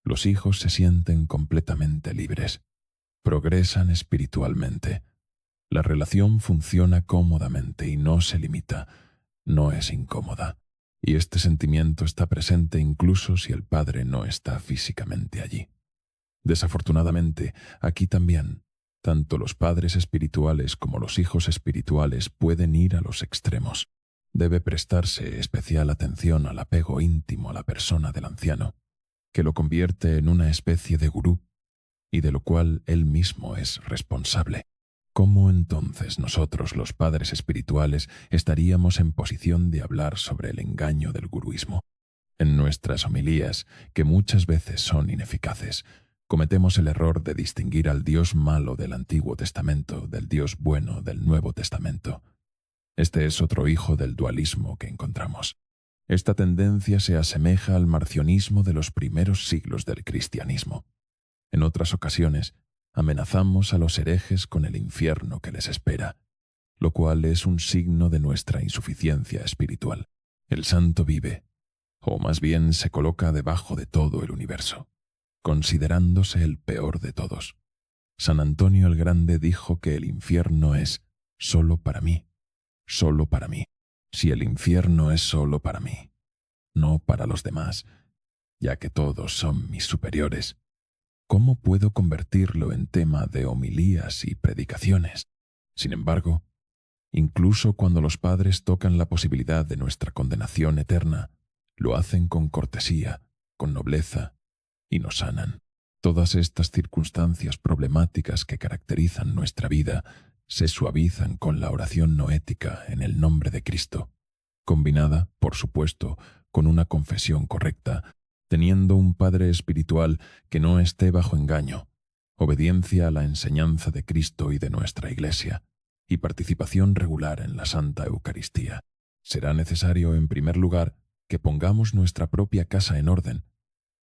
los hijos se sienten completamente libres, progresan espiritualmente. La relación funciona cómodamente y no se limita, no es incómoda. Y este sentimiento está presente incluso si el Padre no está físicamente allí. Desafortunadamente, aquí también, tanto los padres espirituales como los hijos espirituales pueden ir a los extremos. Debe prestarse especial atención al apego íntimo a la persona del anciano, que lo convierte en una especie de gurú, y de lo cual él mismo es responsable. ¿Cómo entonces nosotros, los padres espirituales, estaríamos en posición de hablar sobre el engaño del guruismo? En nuestras homilías, que muchas veces son ineficaces, cometemos el error de distinguir al Dios malo del Antiguo Testamento del Dios bueno del Nuevo Testamento. Este es otro hijo del dualismo que encontramos. Esta tendencia se asemeja al marcionismo de los primeros siglos del cristianismo. En otras ocasiones, amenazamos a los herejes con el infierno que les espera, lo cual es un signo de nuestra insuficiencia espiritual. El santo vive, o más bien se coloca debajo de todo el universo, considerándose el peor de todos. San Antonio el Grande dijo que el infierno es solo para mí, solo para mí. Si el infierno es solo para mí, no para los demás, ya que todos son mis superiores, ¿cómo puedo convertirlo en tema de homilías y predicaciones? Sin embargo, incluso cuando los padres tocan la posibilidad de nuestra condenación eterna, lo hacen con cortesía, con nobleza, y nos sanan. Todas estas circunstancias problemáticas que caracterizan nuestra vida se suavizan con la oración noética en el nombre de Cristo, combinada, por supuesto, con una confesión correcta, teniendo un Padre espiritual que no esté bajo engaño, obediencia a la enseñanza de Cristo y de nuestra Iglesia, y participación regular en la Santa Eucaristía. Será necesario, en primer lugar, que pongamos nuestra propia casa en orden,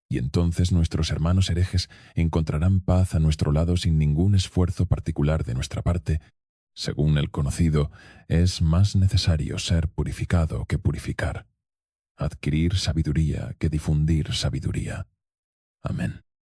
y entonces nuestros hermanos herejes encontrarán paz a nuestro lado sin ningún esfuerzo particular de nuestra parte. Según el conocido, es más necesario ser purificado que purificar, adquirir sabiduría que difundir sabiduría. Amén.